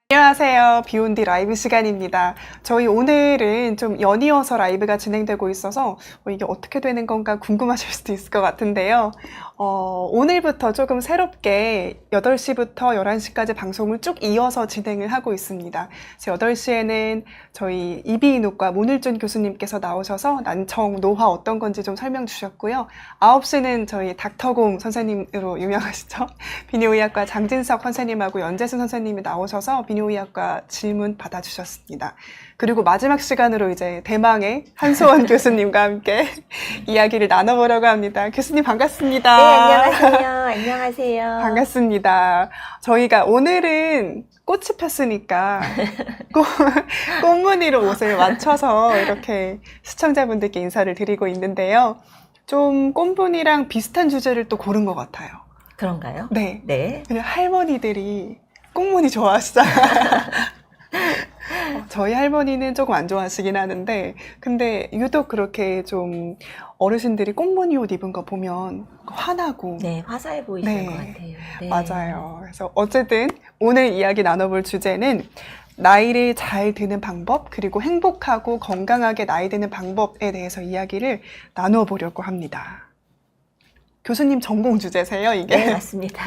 안녕하세요. 비욘디 라이브 시간입니다. 저희 오늘은 좀 연이어서 라이브가 진행되고 있어서 이게 어떻게 되는 건가 궁금하실 수도 있을 것 같은데요. 오늘부터 조금 새롭게 8시부터 11시까지 방송을 쭉 이어서 진행을 하고 있습니다. 8시에는 저희 이비인후과 문을준 교수님께서 나오셔서 난청, 노화 어떤 건지 좀 설명 주셨고요. 9시는 저희 닥터공 선생님으로 유명하시죠? 비뇨의학과 장진석 선생님하고 연재순 선생님이 나오셔서 비뇨의학과 질문 받아주셨습니다. 그리고 마지막 시간으로 이제 대망의 한소원 교수님과 함께 이야기를 나눠보려고 합니다. 교수님 반갑습니다. 네, 안녕하세요. 안녕하세요. 반갑습니다. 저희가 오늘은 꽃이 폈으니까 꽃무늬로 옷을 맞춰서 이렇게 시청자분들께 인사를 드리고 있는데요. 좀 꽃무늬랑 비슷한 주제를 또 고른 것 같아요. 그런가요? 네. 네. 그냥 할머니들이 꽃무늬 좋아하시잖아요. 저희 할머니는 조금 안 좋아하시긴 하는데, 근데 유독 그렇게 좀 어르신들이 꽃무늬 옷 입은 거 보면 화나고. 네, 화사해 보이시는 네, 것 같아요. 네. 맞아요. 그래서 어쨌든 오늘 이야기 나눠볼 주제는 나이를 잘 드는 방법, 그리고 행복하고 건강하게 나이 드는 방법에 대해서 이야기를 나눠보려고 합니다. 교수님 전공 주제세요, 이게? 네, 맞습니다.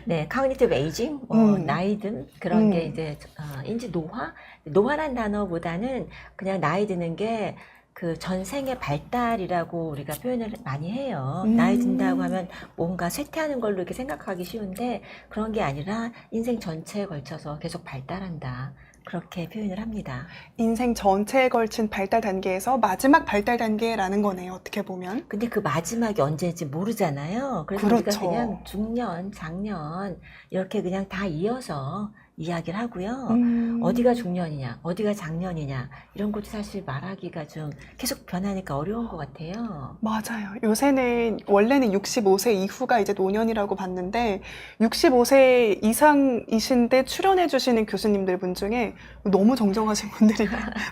네, 커그니티브 에이징, 나이 든 그런 게 이제 인지 노화? 노화란 단어보다는 그냥 나이 드는 게 그 전생의 발달이라고 우리가 표현을 많이 해요. 나이 든다고 하면 뭔가 쇠퇴하는 걸로 이렇게 생각하기 쉬운데 그런 게 아니라 인생 전체에 걸쳐서 계속 발달한다. 그렇게 표현을 합니다. 인생 전체에 걸친 발달 단계에서 마지막 발달 단계라는 거네요, 어떻게 보면. 근데 그 마지막이 언제인지 모르잖아요. 그래서 그렇죠. 우리가 그냥 중년, 장년 이렇게 그냥 다 이어서 이야기를 하고요. 어디가 중년이냐, 어디가 장년이냐 이런 것도 사실 말하기가 좀 계속 변하니까 어려운 것 같아요. 맞아요. 요새는 원래는 65세 이후가 이제 노년이라고 봤는데 65세 이상이신데 출연해 주시는 교수님들 분 중에 너무 정정하신 분들이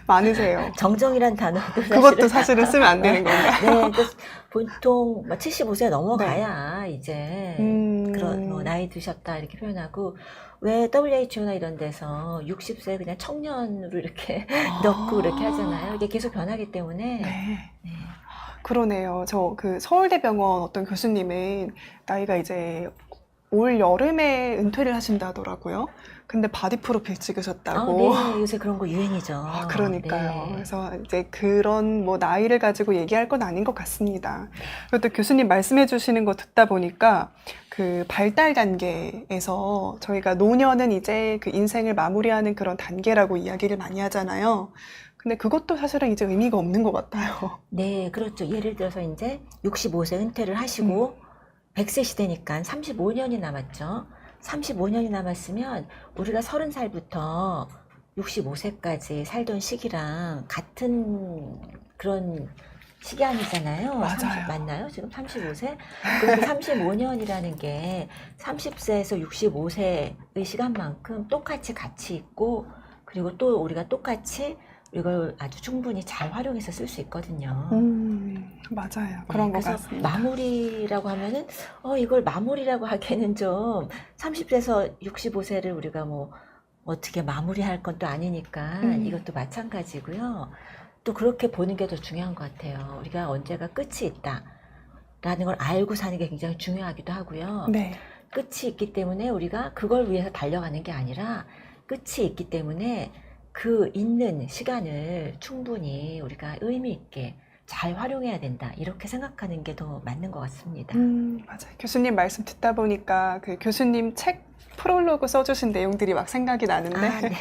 많으세요. 정정이란 단어도 그것도 사실은 쓰면 안 되는 건가요? 네, 그래서 보통 75세 넘어가야 이제 그런 뭐 나이 드셨다 이렇게 표현하고 왜 WHO나 이런 데서 60세 그냥 청년으로 이렇게 넣고 이렇게 하잖아요. 이게 계속 변하기 때문에. 네. 네. 그러네요. 저 그 서울대병원 어떤 교수님은 나이가 이제 올 여름에 은퇴를 하신다더라고요. 근데 바디 프로필 찍으셨다고. 네, 요새 그런 거 유행이죠. 그러니까요. 네. 그래서 이제 그런 뭐 나이를 가지고 얘기할 건 아닌 것 같습니다. 그리고 또 교수님 말씀해 주시는 거 듣다 보니까 그 발달 단계에서 저희가 노년은 이제 그 인생을 마무리하는 그런 단계라고 이야기를 많이 하잖아요. 근데 그것도 사실은 이제 의미가 없는 것 같아요. 네, 그렇죠. 예를 들어서 이제 65세 은퇴를 하시고 100세 시대니까 35년이 남았죠. 35년이 남았으면 우리가 30살부터 65세까지 살던 시기랑 같은 그런 시간이잖아요. 맞아요. 맞나요? 지금 35세? 그리고 35년이라는 게 30세에서 65세의 시간만큼 똑같이 가치 있고 그리고 또 우리가 똑같이 이걸 아주 충분히 잘 활용해서 쓸 수 있거든요. 맞아요. 그런 것 그래서 같습니다. 마무리라고 하면은 이걸 마무리라고 하기에는 좀 30세에서 65세를 우리가 뭐 어떻게 마무리할 건 또 아니니까 이것도 마찬가지고요. 또 그렇게 보는 게 더 중요한 것 같아요. 우리가 언제가 끝이 있다라는 걸 알고 사는 게 굉장히 중요하기도 하고요. 네. 끝이 있기 때문에 우리가 그걸 위해서 달려가는 게 아니라 끝이 있기 때문에 그 있는 시간을 충분히 우리가 의미 있게 잘 활용해야 된다. 이렇게 생각하는 게 더 맞는 것 같습니다. 맞아요. 교수님 말씀 듣다 보니까 그 교수님 책 프롤로그 써주신 내용들이 막 생각이 나는데 네.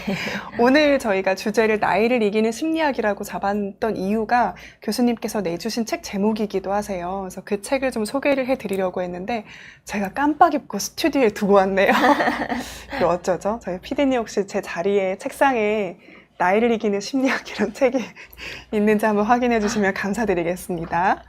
오늘 저희가 주제를 나이를 이기는 심리학이라고 잡았던 이유가 교수님께서 내주신 책 제목이기도 하세요. 그래서 그 책을 좀 소개를 해드리려고 했는데 제가 깜빡 잊고 스튜디오에 두고 왔네요. 이거 어쩌죠? 저희 피디님 혹시 제 자리에 책상에 나이를 이기는 심리학 이런 책이 있는지 한번 확인해 주시면 감사드리겠습니다.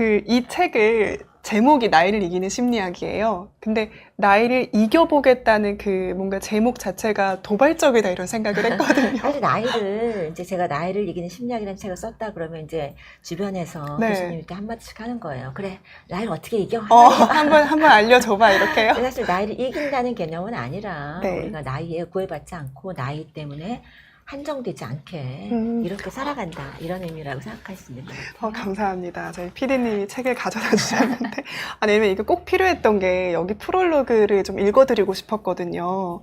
이 책을 제목이 나이를 이기는 심리학이에요. 근데 나이를 이겨보겠다는 그 뭔가 제목 자체가 도발적이다 이런 생각을 했거든요. 사실 나이를 이제 제가 나이를 이기는 심리학이라는 책을 썼다 그러면 이제 주변에서 네. 교수님 이렇게 한마디씩 하는 거예요. 그래, 나이를 어떻게 이겨? 한번 알려줘봐 이렇게요. 근데 사실 나이를 이긴다는 개념은 아니라 네. 우리가 나이에 구애받지 않고 나이 때문에 한정되지 않게 이렇게 살아간다 이런 의미라고 생각할 수 있는 것 같아요. 감사합니다. 저희 PD님이 책을 가져다 주셨는데 왜냐면 이게 꼭 필요했던 게 여기 프롤로그를 좀 읽어드리고 싶었거든요.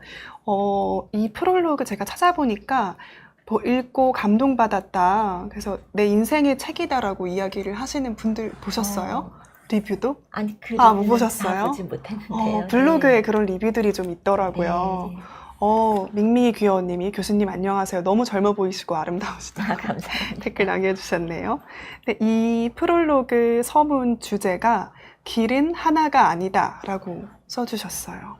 이 프롤로그 제가 찾아보니까 뭐 읽고 감동받았다. 그래서 내 인생의 책이다라고 이야기를 하시는 분들 보셨어요? 리뷰도? 아니 그 못 리뷰는 보셨어요? 다 보진 못했는데요. 블로그에 네. 그런 리뷰들이 좀 있더라고요. 네. 밍밍이 귀여워님이 교수님 안녕하세요. 너무 젊어 보이시고 아름다우시다. 감사합니다. 댓글 남겨주셨네요. 근데 이 프롤로그 서문 주제가 길은 하나가 아니다 라고 써주셨어요.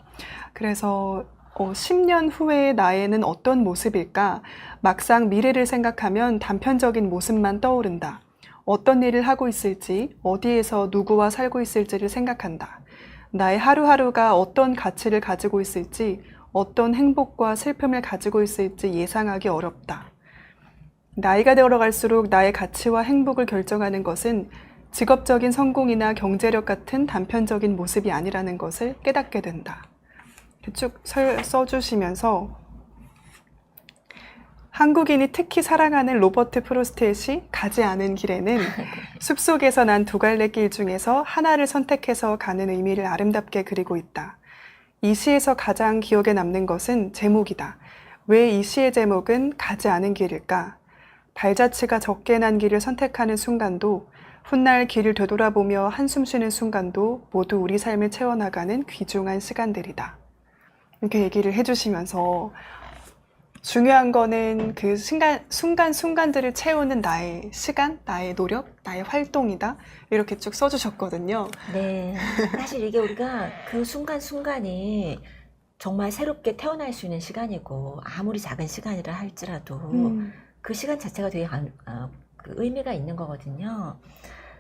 그래서 10년 후의 나에는 어떤 모습일까? 막상 미래를 생각하면 단편적인 모습만 떠오른다. 어떤 일을 하고 있을지, 어디에서 누구와 살고 있을지를 생각한다. 나의 하루하루가 어떤 가치를 가지고 있을지, 어떤 행복과 슬픔을 가지고 있을지 예상하기 어렵다. 나이가 들어갈수록 나의 가치와 행복을 결정하는 것은 직업적인 성공이나 경제력 같은 단편적인 모습이 아니라는 것을 깨닫게 된다. 쭉 써주시면서 한국인이 특히 사랑하는 로버트 프로스트의 시 가지 않은 길에는 숲속에서 난 두 갈래 길 중에서 하나를 선택해서 가는 의미를 아름답게 그리고 있다. 이 시에서 가장 기억에 남는 것은 제목이다. 왜 이 시의 제목은 가지 않은 길일까? 발자취가 적게 난 길을 선택하는 순간도, 훗날 길을 되돌아보며 한숨 쉬는 순간도 모두 우리 삶을 채워나가는 귀중한 시간들이다. 이렇게 얘기를 해주시면서 중요한 거는 그 순간순간들을 채우는 나의 시간, 나의 노력, 나의 활동이다. 이렇게 쭉 써주셨거든요. 네. 사실 이게 우리가 그 순간순간이 정말 새롭게 태어날 수 있는 시간이고, 아무리 작은 시간이라 할지라도 그 시간 자체가 되게 그 의미가 있는 거거든요.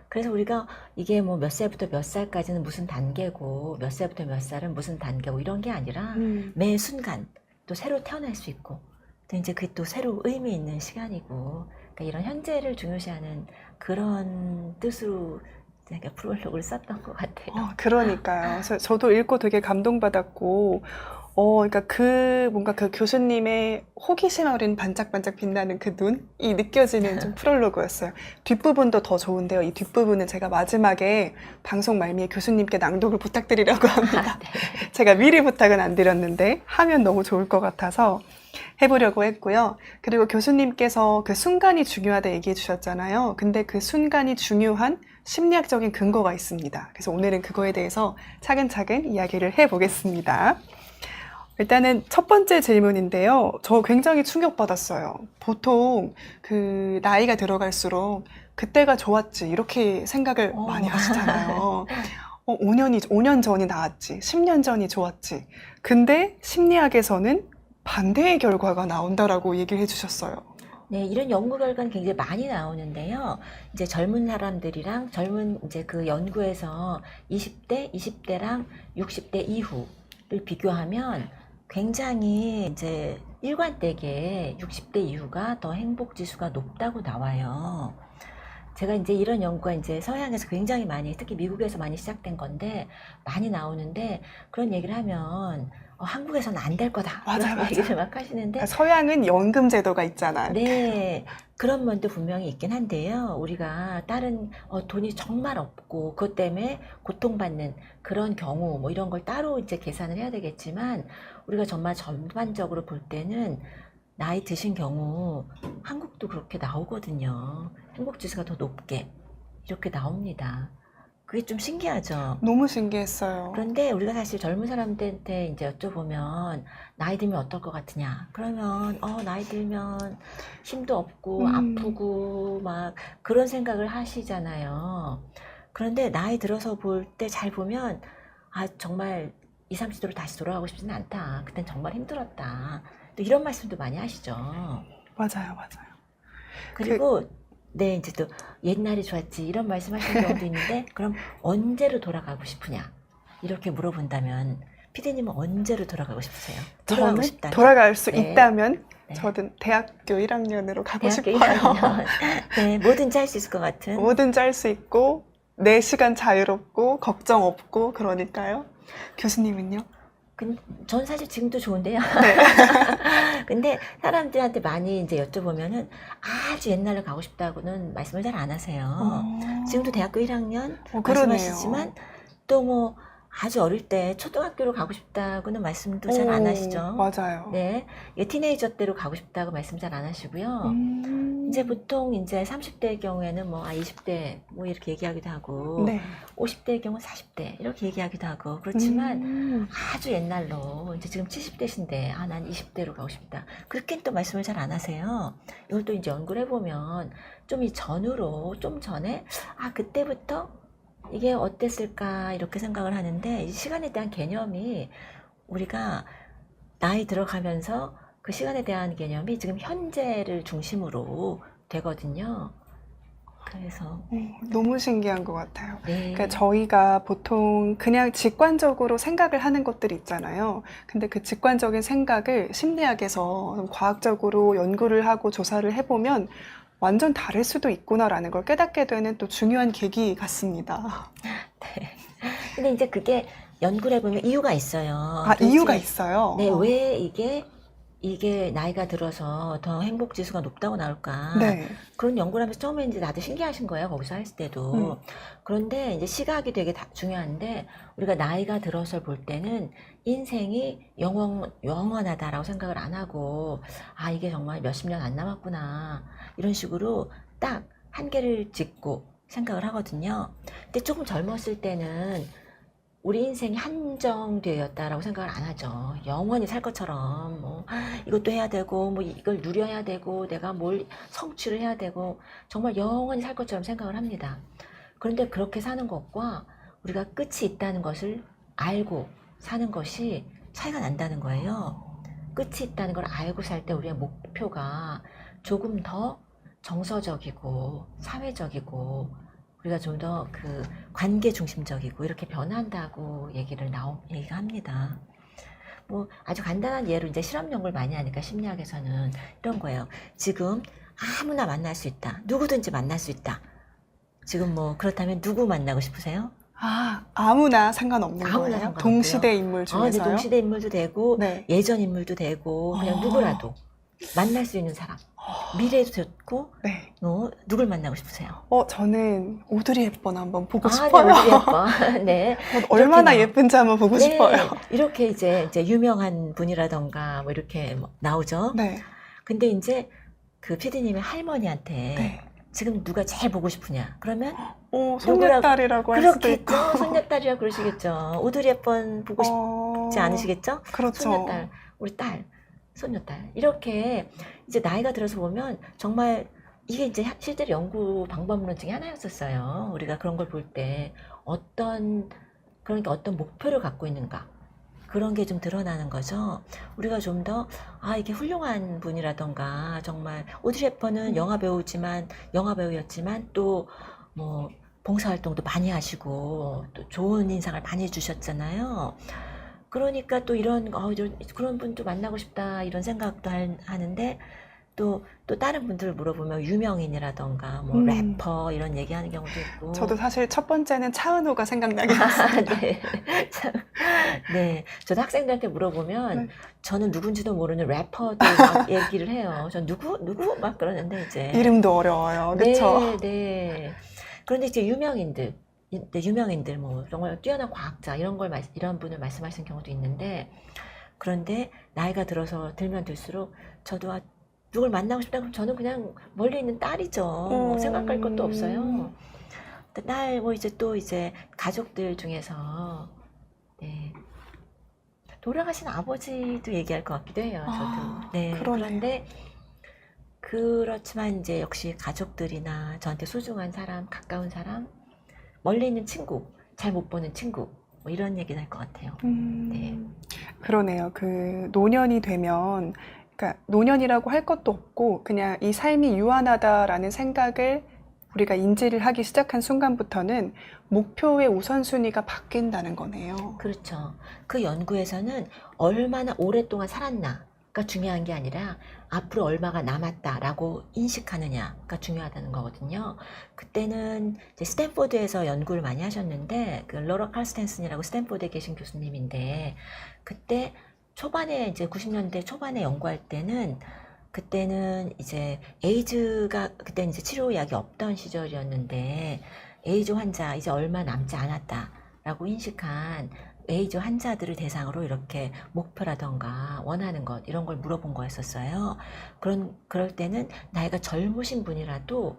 그래서 우리가 이게 뭐 몇 살부터 몇 살까지는 무슨 단계고, 몇 살부터 몇 살은 무슨 단계고, 이런 게 아니라 매 순간 또 새로 태어날 수 있고, 또 이제 그게 또 새로 의미 있는 시간이고, 그러니까 이런 현재를 중요시하는 그런 뜻으로 제가 프롤로그를 썼던 것 같아요. 그러니까요. 그래서 저도 읽고 되게 감동받았고, 그러니까 뭔가 그 교수님의 호기심 어린 반짝반짝 빛나는 그 눈이 느껴지는 좀 프롤로그였어요. 뒷부분도 더 좋은데요. 이 뒷부분은 제가 마지막에 방송 말미에 교수님께 낭독을 부탁드리려고 합니다. 네. 제가 미리 부탁은 안 드렸는데 하면 너무 좋을 것 같아서 해보려고 했고요. 그리고 교수님께서 그 순간이 중요하다 얘기해 주셨잖아요. 근데 그 순간이 중요한 심리학적인 근거가 있습니다. 그래서 오늘은 그거에 대해서 차근차근 이야기를 해보겠습니다. 일단은 첫 번째 질문인데요. 저 굉장히 충격받았어요. 보통 그 나이가 들어갈수록 그때가 좋았지 이렇게 생각을 많이 하시잖아요. 5년 전이 나았지, 10년 전이 좋았지. 근데 심리학에서는 반대의 결과가 나온다라고 얘기를 해주셨어요. 네, 이런 연구 결과는 굉장히 많이 나오는데요. 이제 젊은 사람들이랑 이제 그 연구에서 20대, 20대랑 60대 이후를 비교하면 굉장히 이제 일관되게 60대 이후가 더 행복 지수가 높다고 나와요. 제가 이제 이런 연구가 이제 서양에서 굉장히 많이, 특히 미국에서 많이 시작된 건데 많이 나오는데, 그런 얘기를 하면 한국에서는 안 될 거다. 맞아. 그런 얘기를 막 하시는데, 서양은 연금 제도가 있잖아요. 네, 그런 면도 분명히 있긴 한데요. 우리가 다른 돈이 정말 없고 그것 때문에 고통받는 그런 경우 뭐 이런 걸 따로 이제 계산을 해야 되겠지만, 우리가 정말 전반적으로 볼 때는 나이 드신 경우 한국도 그렇게 나오거든요. 행복지수가 더 높게 이렇게 나옵니다. 그게 좀 신기하죠. 너무 신기했어요. 그런데 우리가 사실 젊은 사람들한테 이제 여쭤보면 나이 들면 어떨 것 같으냐? 그러면 나이 들면 힘도 없고 아프고 막 그런 생각을 하시잖아요. 그런데 나이 들어서 볼 때 잘 보면 정말 20, 30대로 다시 돌아가고 싶지는 않다. 그땐 정말 힘들었다. 또 이런 말씀도 많이 하시죠. 맞아요. 그리고 네, 이제 또 옛날이 좋았지 이런 말씀하시는 경우도 있는데 그럼 언제로 돌아가고 싶으냐 이렇게 물어본다면 피디님은 언제로 돌아가고 싶으세요? 돌아가고 저는 싶다면? 돌아갈 수 네. 있다면 네. 저는 대학교 1학년으로 가고 대학교 싶어요. 1학년. 네, 뭐든지 할 수 있을 것 같은. 뭐든지 할 수 있고 내 시간 자유롭고 걱정 없고 그러니까요. 교수님은요? 전 사실 지금도 좋은데요. 네. 근데 사람들한테 많이 이제 여쭤보면은 아주 옛날로 가고 싶다고는 말씀을 잘 안 하세요. 지금도 대학교 1학년 그러네요. 말씀하시지만 또 뭐 아주 어릴 때 초등학교로 가고 싶다고는 말씀도 잘 안 하시죠. 맞아요. 네, 티네이저 때로 가고 싶다고 말씀 잘 안 하시고요. 이제 보통 이제 30대의 경우에는 뭐 20대 뭐 이렇게 얘기하기도 하고 네. 50대의 경우 40대 이렇게 얘기하기도 하고 그렇지만 아주 옛날로 이제 지금 70대신데 난 20대로 가고 싶다. 그렇게 또 말씀을 잘 안 하세요. 이걸 또 이제 연구를 해보면 좀 이 전후로 좀 전에 그때부터 이게 어땠을까 이렇게 생각을 하는데 이 시간에 대한 개념이 우리가 나이 들어가면서 그 시간에 대한 개념이 지금 현재를 중심으로 되거든요. 그래서 너무 신기한 것 같아요. 네. 그러니까 저희가 보통 그냥 직관적으로 생각을 하는 것들이 있잖아요. 근데 그 직관적인 생각을 심리학에서 좀 과학적으로 연구를 하고 조사를 해보면 완전 다를 수도 있구나라는 걸 깨닫게 되는 또 중요한 계기 같습니다. 네. 근데 이제 그게 연구를 해보면 이유가 있어요. 이유가 있어요? 네, 왜 이게 나이가 들어서 더 행복 지수가 높다고 나올까? 네. 그런 연구를 하면서 처음에 이제 다들 신기하신 거예요. 거기서 했을 때도. 그런데 이제 시각이 되게 중요한데 우리가 나이가 들어서 볼 때는 인생이 영원하다라고 생각을 안 하고 이게 정말 몇십 년 안 남았구나. 이런 식으로 딱 한계를 짓고 생각을 하거든요. 근데 조금 젊었을 때는 우리 인생이 한정되었다라고 생각을 안 하죠. 영원히 살 것처럼 뭐 이것도 해야 되고 뭐 이걸 누려야 되고 내가 뭘 성취를 해야 되고 정말 영원히 살 것처럼 생각을 합니다. 그런데 그렇게 사는 것과 우리가 끝이 있다는 것을 알고 사는 것이 차이가 난다는 거예요. 끝이 있다는 걸 알고 살 때 우리의 목표가 조금 더 정서적이고 사회적이고 우리가 좀 더 그 관계 중심적이고 이렇게 변한다고 얘기가 합니다. 뭐 아주 간단한 예로 이제 실험 연구를 많이 하니까 심리학에서는 이런 거예요. 지금 아무나 만날 수 있다. 누구든지 만날 수 있다. 지금 뭐 그렇다면 누구 만나고 싶으세요? 아무나 상관없는 아무나 거예요? 상관없고요. 동시대 인물 네, 중에서요? 동시대 인물도 되고 네. 예전 인물도 되고 그냥 누구라도 만날 수 있는 사람. 미래도 좋고 네. 누굴 만나고 싶으세요? 저는 오드리 헵번 한번 보고 네, 싶어요. 오드리 헵번. 네. 얼마나 예쁜지 한번 보고 네, 싶어요. 이렇게 이제 유명한 분이라던가 뭐 이렇게 나오죠. 네. 근데 이제 그 PD님의 할머니한테 네. 지금 누가 제일 보고 싶으냐? 그러면 손녀딸이라고 할 수도 있고. 그렇겠죠. 손녀딸이라고 그러시겠죠. 오드리 헵번 보고 싶지 않으시겠죠? 그렇죠. 손녀딸, 우리 딸, 손녀딸. 이렇게 이제 나이가 들어서 보면 정말 이게 이제 실제로 연구 방법론 중에 하나였었어요. 우리가 그런 걸 볼 때 그러니까 어떤 목표를 갖고 있는가. 그런 게 좀 드러나는 거죠. 우리가 좀 더 이게 훌륭한 분이라던가 정말 오드리 헵번은 영화 배우였지만 또 뭐 봉사활동도 많이 하시고 또 좋은 인상을 많이 주셨잖아요. 그러니까 또 그런 분도 만나고 싶다 이런 생각도 하는데 또 다른 분들을 물어보면 유명인이라던가 뭐 래퍼 이런 얘기하는 경우도 있고. 저도 사실 첫 번째는 차은우가 생각나게 됐습니다. 네. 네. 저도 학생들한테 물어보면 저는 누군지도 모르는 래퍼들 막 얘기를 해요. 전 누구 막 그러는데 이제 이름도 어려워요. 그렇죠? 네. 그런데 이제 유명인들 뭐 정말 뛰어난 과학자 이런 분을 말씀하시는 경우도 있는데 그런데 나이가 들면 들수록 저도 누굴 만나고 싶다 그러면 저는 그냥 멀리 있는 딸이죠. 생각할 것도 없어요. 딸 뭐 이제 가족들 중에서 네. 돌아가신 아버지도 얘기할 것 같기도 해요. 저도. 네. 그런데 그렇지만 이제 역시 가족들이나 저한테 소중한 사람, 가까운 사람, 멀리 있는 친구, 잘 못 보는 친구, 뭐 이런 얘기를 할 것 같아요. 네. 그러네요. 그 노년이 되면, 그러니까 그러니까 노년이라고 할 것도 없고 그냥 이 삶이 유한하다라는 생각을 우리가 인지를 하기 시작한 순간부터는 목표의 우선순위가 바뀐다는 거네요. 그렇죠. 그 연구에서는 얼마나 오랫동안 살았나가 중요한 게 아니라 앞으로 얼마가 남았다라고 인식하느냐가 중요하다는 거거든요. 그때는 이제 스탠포드에서 연구를 많이 하셨는데 그 로라 칼스텐슨이라고 스탠포드에 계신 교수님인데 그때 초반에 이제 90년대 초반에 연구할 때는 그때는 이제 에이즈가 그때 이제 치료약이 없던 시절이었는데 에이즈 환자 이제 얼마 남지 않았다라고 인식한 에이즈 환자들을 대상으로 이렇게 목표라던가 원하는 것 이런 걸 물어본 거였었어요. 그럴 때는 나이가 젊으신 분이라도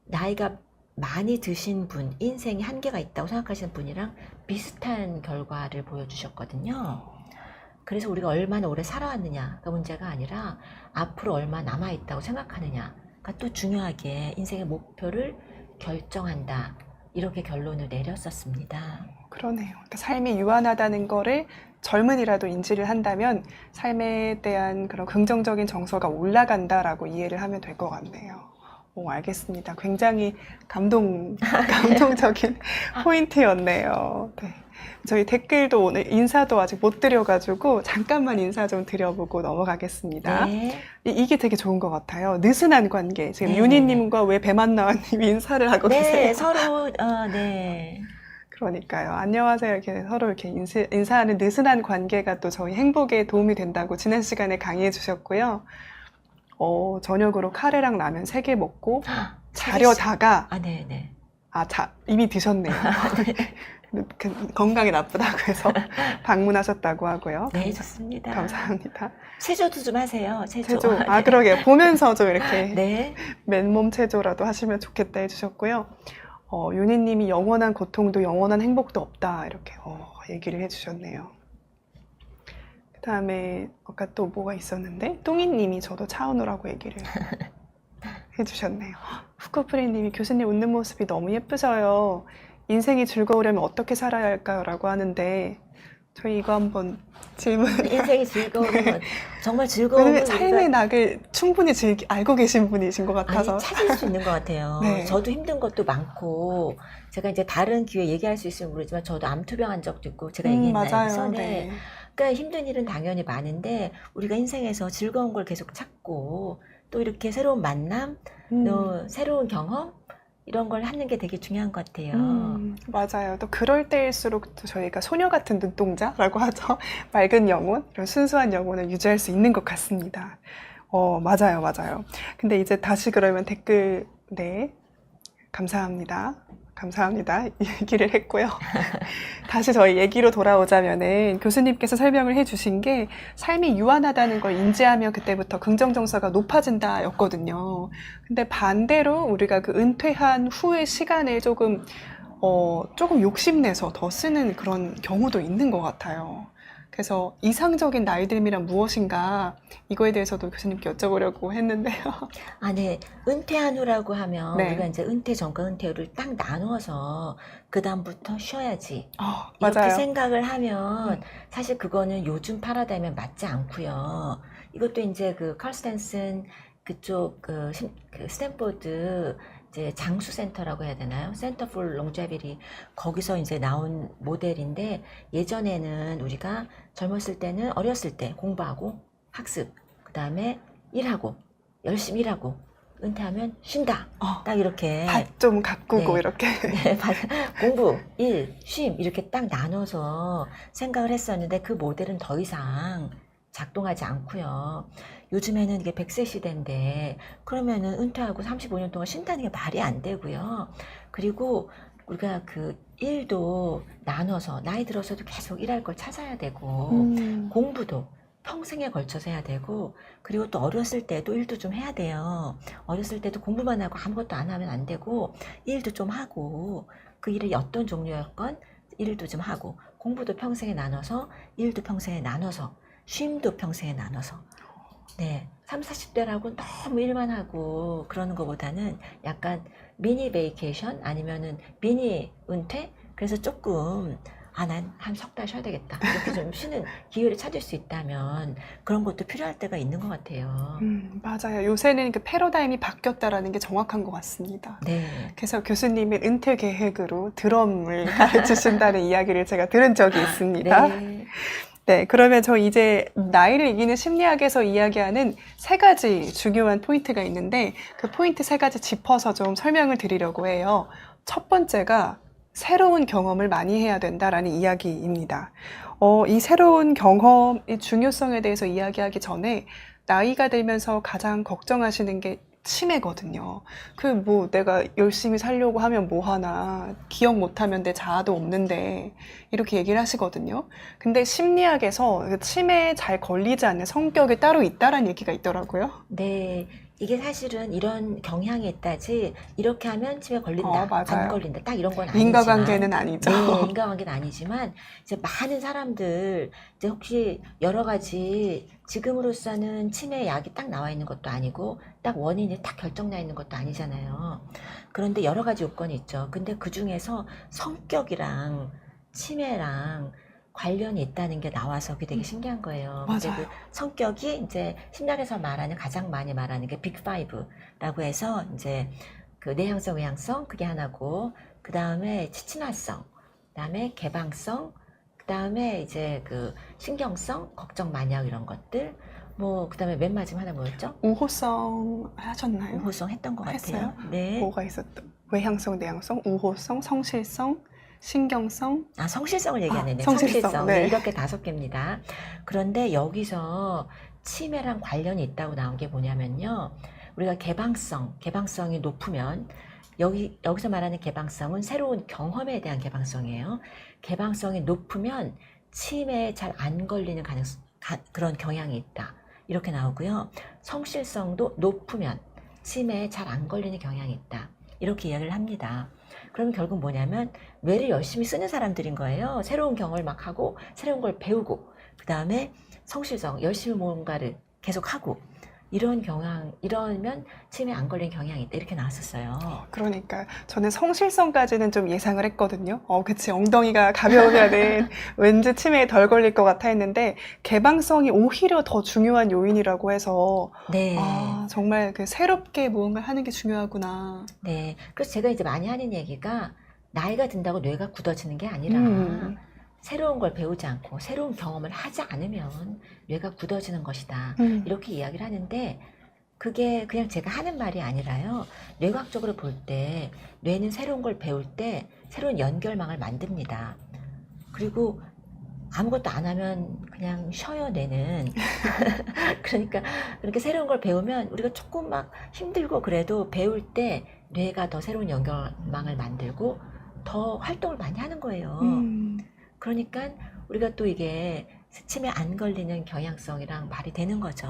나이가 많이 드신 분, 인생에 한계가 있다고 생각하시는 분이랑 비슷한 결과를 보여주셨거든요. 그래서 우리가 얼마나 오래 살아왔느냐가 문제가 아니라 앞으로 얼마 남아있다고 생각하느냐가 또 중요하게 인생의 목표를 결정한다. 이렇게 결론을 내렸었습니다. 그러네요. 그러니까 삶이 유한하다는 거를 젊은이라도 인지를 한다면 삶에 대한 그런 긍정적인 정서가 올라간다라고 이해를 하면 될 것 같네요. 오, 알겠습니다. 굉장히 감동적인 포인트였네요. 네. 저희 댓글도 오늘 인사도 아직 못 드려가지고 잠깐만 인사 좀 드려보고 넘어가겠습니다. 네. 이게 되게 좋은 것 같아요. 느슨한 관계. 지금 네, 윤희님과 왜 배만나와님이 인사를 하고 네, 계세요? 서로, 네. 그러니까요. 안녕하세요. 이렇게 서로 이렇게 인사하는 느슨한 관계가 또 저희 행복에 도움이 된다고 지난 시간에 강의해 주셨고요. 저녁으로 카레랑 라면 3개 먹고 자려다가 네네. 이미 드셨네요. 건강에 나쁘다고 해서 방문하셨다고 하고요. 네, 좋습니다. 감사합니다. 체조도 좀 하세요. 체조. 그러게요. 보면서 좀 이렇게 네. 맨몸 체조라도 하시면 좋겠다 해주셨고요. 윤희님이 영원한 고통도 영원한 행복도 없다 이렇게 얘기를 해주셨네요. 그 다음에 아까 또 뭐가 있었는데 뚱이님이 저도 차은우라고 얘기를 해주셨네요. 후쿠프리님이 교수님 웃는 모습이 너무 예쁘셔요. 인생이 즐거우려면 어떻게 살아야 할까요? 라고 하는데 저희 이거 한번 질문. 인생이 즐거우면 정말 즐거움을 왜냐면 삶의 낙을 충분히 알고 계신 분이신 것 같아서 아니, 찾을 수 있는 것 같아요. 네. 저도 힘든 것도 많고 제가 이제 다른 기회에 얘기할 수 있으면 모르지만 저도 암투병한 적도 있고 제가 얘기했나요? 맞아요. 전에. 네. 그러니까 힘든 일은 당연히 많은데 우리가 인생에서 즐거운 걸 계속 찾고 또 이렇게 새로운 만남, 또 새로운 경험 이런 걸 하는 게 되게 중요한 것 같아요. 맞아요. 또 그럴 때일수록 또 저희가 소녀 같은 눈동자라고 하죠. 맑은 영혼, 이런 순수한 영혼을 유지할 수 있는 것 같습니다. 맞아요. 근데 이제 다시 그러면 댓글, 네. 감사합니다. 얘기를 했고요. 다시 저희 얘기로 돌아오자면은 교수님께서 설명을 해주신 게 삶이 유한하다는 걸 인지하면 그때부터 긍정 정서가 높아진다 였거든요. 근데 반대로 우리가 그 은퇴한 후의 시간을 조금 욕심내서 더 쓰는 그런 경우도 있는 것 같아요. 그래서 이상적인 나이듦이란 무엇인가 이거에 대해서도 교수님께 여쭤보려고 했는데요. 네. 은퇴한 후라고 하면 네. 우리가 이제 은퇴 전과 은퇴 후를 딱 나누어서 그 다음부터 쉬어야지 이렇게 맞아요. 생각을 하면 사실 그거는 요즘 패러다임에 맞지 않고요. 이것도 이제 그 칼 스탠슨 그쪽 그 스탠포드 이제 장수센터라고 해야 되나요? 센터 for longevity 거기서 이제 나온 모델인데 예전에는 우리가 젊었을 때는 어렸을 때 공부하고 학습 그 다음에 일하고 열심히 일하고 은퇴하면 쉰다 딱 이렇게 밭 좀 가꾸고 네. 이렇게 네, 공부, 일, 쉼 이렇게 딱 나눠서 생각을 했었는데 그 모델은 더 이상 작동하지 않고요. 요즘에는 이게 100세 시대인데 그러면은 은퇴하고 35년 동안 쉰다는 게 말이 안 되고요. 그리고 우리가 그 일도 나눠서 나이 들어서도 계속 일할 걸 찾아야 되고 공부도 평생에 걸쳐서 해야 되고 그리고 또 어렸을 때도 일도 좀 해야 돼요. 어렸을 때도 공부만 하고 아무것도 안 하면 안 되고 일도 좀 하고 그 일이 어떤 종류였건 일도 좀 하고 공부도 평생에 나눠서 일도 평생에 나눠서 쉼도 평생에 나눠서 네, 30, 40대라고 너무 일만 하고 그러는 것보다는 약간 미니 베이케이션 아니면은 미니 은퇴? 그래서 조금 난 한 석 달 쉬어야 되겠다. 이렇게 좀 쉬는 기회를 찾을 수 있다면 그런 것도 필요할 때가 있는 것 같아요. 맞아요. 요새는 그 패러다임이 바뀌었다라는 게 정확한 것 같습니다. 네. 그래서 교수님의 은퇴 계획으로 드럼을 가르치신다는 이야기를 제가 들은 적이 있습니다. 네. 네, 그러면 저 이제 나이를 이기는 심리학에서 이야기하는 세 가지 중요한 포인트가 있는데 그 포인트 세 가지 짚어서 좀 설명을 드리려고 해요. 첫 번째가 새로운 경험을 많이 해야 된다라는 이야기입니다. 이 새로운 경험의 중요성에 대해서 이야기하기 전에 나이가 들면서 가장 걱정하시는 게 치매거든요. 내가 열심히 살려고 하면 뭐 하나, 기억 못하면 내 자아도 없는데, 이렇게 얘기를 하시거든요. 근데 심리학에서 치매에 잘 걸리지 않는 성격이 따로 있다라는 얘기가 있더라고요. 네. 이게 사실은 이런 경향이 있다지 이렇게 하면 치매 걸린다, 맞아요. 안 걸린다, 딱 이런 건 아니지만 인과관계는 아니죠. 네, 인과관계는 아니지만 이제 많은 사람들 이제 혹시 여러 가지 지금으로서는 치매 약이 딱 나와 있는 것도 아니고 딱 원인이 딱 결정나 있는 것도 아니잖아요. 그런데 여러 가지 요건이 있죠. 근데 그 중에서 성격이랑 치매랑 관련이 있다는 게 나와서 그게 되게 신기한 거예요. 근데 맞아요. 그 성격이 이제 심리학에서 말하는 가장 많이 말하는 게 빅5라고 해서 이제 그 내향성, 외향성 그게 하나고 그 다음에 친화성, 그 다음에 개방성, 그 다음에 이제 그 신경성, 걱정, 만약 이런 것들 그 다음에 맨 마지막 하나 뭐였죠? 우호성 하셨나요? 우호성 했던 것 같아요. 했어요? 네. 뭐가 있었죠? 외향성, 내향성, 우호성, 성실성, 신경성. 성실성을 얘기하네요. 성실성. 네, 네. 이렇게 5개입니다. 그런데 여기서 치매랑 관련이 있다고 나온 게 뭐냐면요. 우리가 개방성이 높으면 여기서 말하는 개방성은 새로운 경험에 대한 개방성이에요. 개방성이 높으면 치매에 잘 안 걸리는 그런 경향이 있다. 이렇게 나오고요. 성실성도 높으면 치매에 잘 안 걸리는 경향이 있다. 이렇게 이야기를 합니다. 그럼 결국 뭐냐면 뇌를 열심히 쓰는 사람들인 거예요. 새로운 경험을 막 하고 새로운 걸 배우고 그 다음에 성실성, 열심히 뭔가를 계속하고 이러면 치매 안 걸린 경향이 있다. 이렇게 나왔었어요. 그러니까 저는 성실성까지는 좀 예상을 했거든요. 그치, 엉덩이가 가벼우면은 왠지 치매에 덜 걸릴 것 같아 했는데 개방성이 오히려 더 중요한 요인이라고 해서 네. 정말 새롭게 무언가를 하는 게 중요하구나. 네. 그래서 제가 이제 많이 하는 얘기가 나이가 든다고 뇌가 굳어지는 게 아니라 새로운 걸 배우지 않고 새로운 경험을 하지 않으면 뇌가 굳어지는 것이다. 이렇게 이야기를 하는데 그게 그냥 제가 하는 말이 아니라요. 뇌과학적으로 볼 때 뇌는 새로운 걸 배울 때 새로운 연결망을 만듭니다. 그리고 아무것도 안 하면 그냥 쉬어요, 뇌는. 그러니까 그렇게 새로운 걸 배우면 우리가 조금 막 힘들고 그래도 배울 때 뇌가 더 새로운 연결망을 만들고 더 활동을 많이 하는 거예요. 그러니까 우리가 또 이게 치매 안 걸리는 경향성이랑 말이 되는 거죠.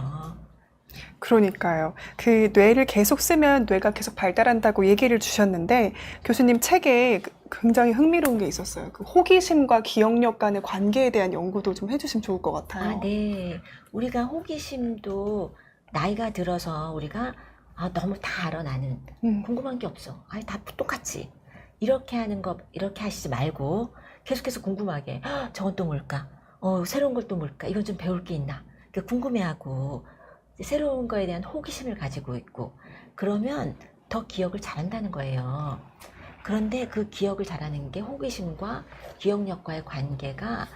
그러니까요. 그 뇌를 계속 쓰면 뇌가 계속 발달한다고 얘기를 주셨는데 교수님 책에 굉장히 흥미로운 게 있었어요. 그 호기심과 기억력 간의 관계에 대한 연구도 좀 해주시면 좋을 것 같아요. 네. 우리가 호기심도 나이가 들어서 우리가 너무 다 알아 나는 궁금한 게 없어. 다 똑같지. 이렇게 하는 거 이렇게 하시지 말고 계속해서 궁금하게 저건 또 뭘까? 새로운 걸 또 뭘까? 이건 좀 배울 게 있나? 궁금해하고 새로운 거에 대한 호기심을 가지고 있고 그러면 더 기억을 잘한다는 거예요. 그런데 그 기억을 잘하는 게 호기심과 기억력과의 관계가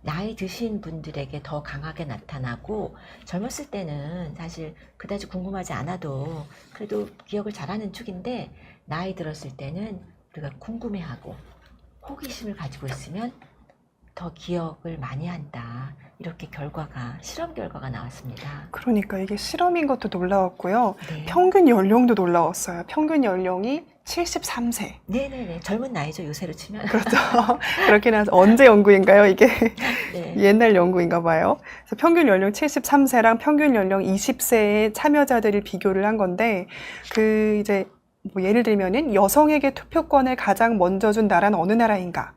나이 드신 분들에게 더 강하게 나타나고 젊었을 때는 사실 그다지 궁금하지 않아도 그래도 기억을 잘하는 축인데 나이 들었을 때는 우리가 궁금해하고 호기심을 가지고 있으면 더 기억을 많이 한다. 이렇게 실험 결과가 나왔습니다. 그러니까 이게 실험인 것도 놀라웠고요. 네. 평균 연령도 놀라웠어요. 평균 연령이 73세. 네네네. 젊은 나이죠, 요새로 치면. 그렇죠. 그렇긴 하죠. 언제 연구인가요, 이게? 네. 옛날 연구인가 봐요. 그래서 평균 연령 73세랑 평균 연령 20세의 참여자들을 비교를 한 건데, 예를 들면은 여성에게 투표권을 가장 먼저 준 나라는 어느 나라인가?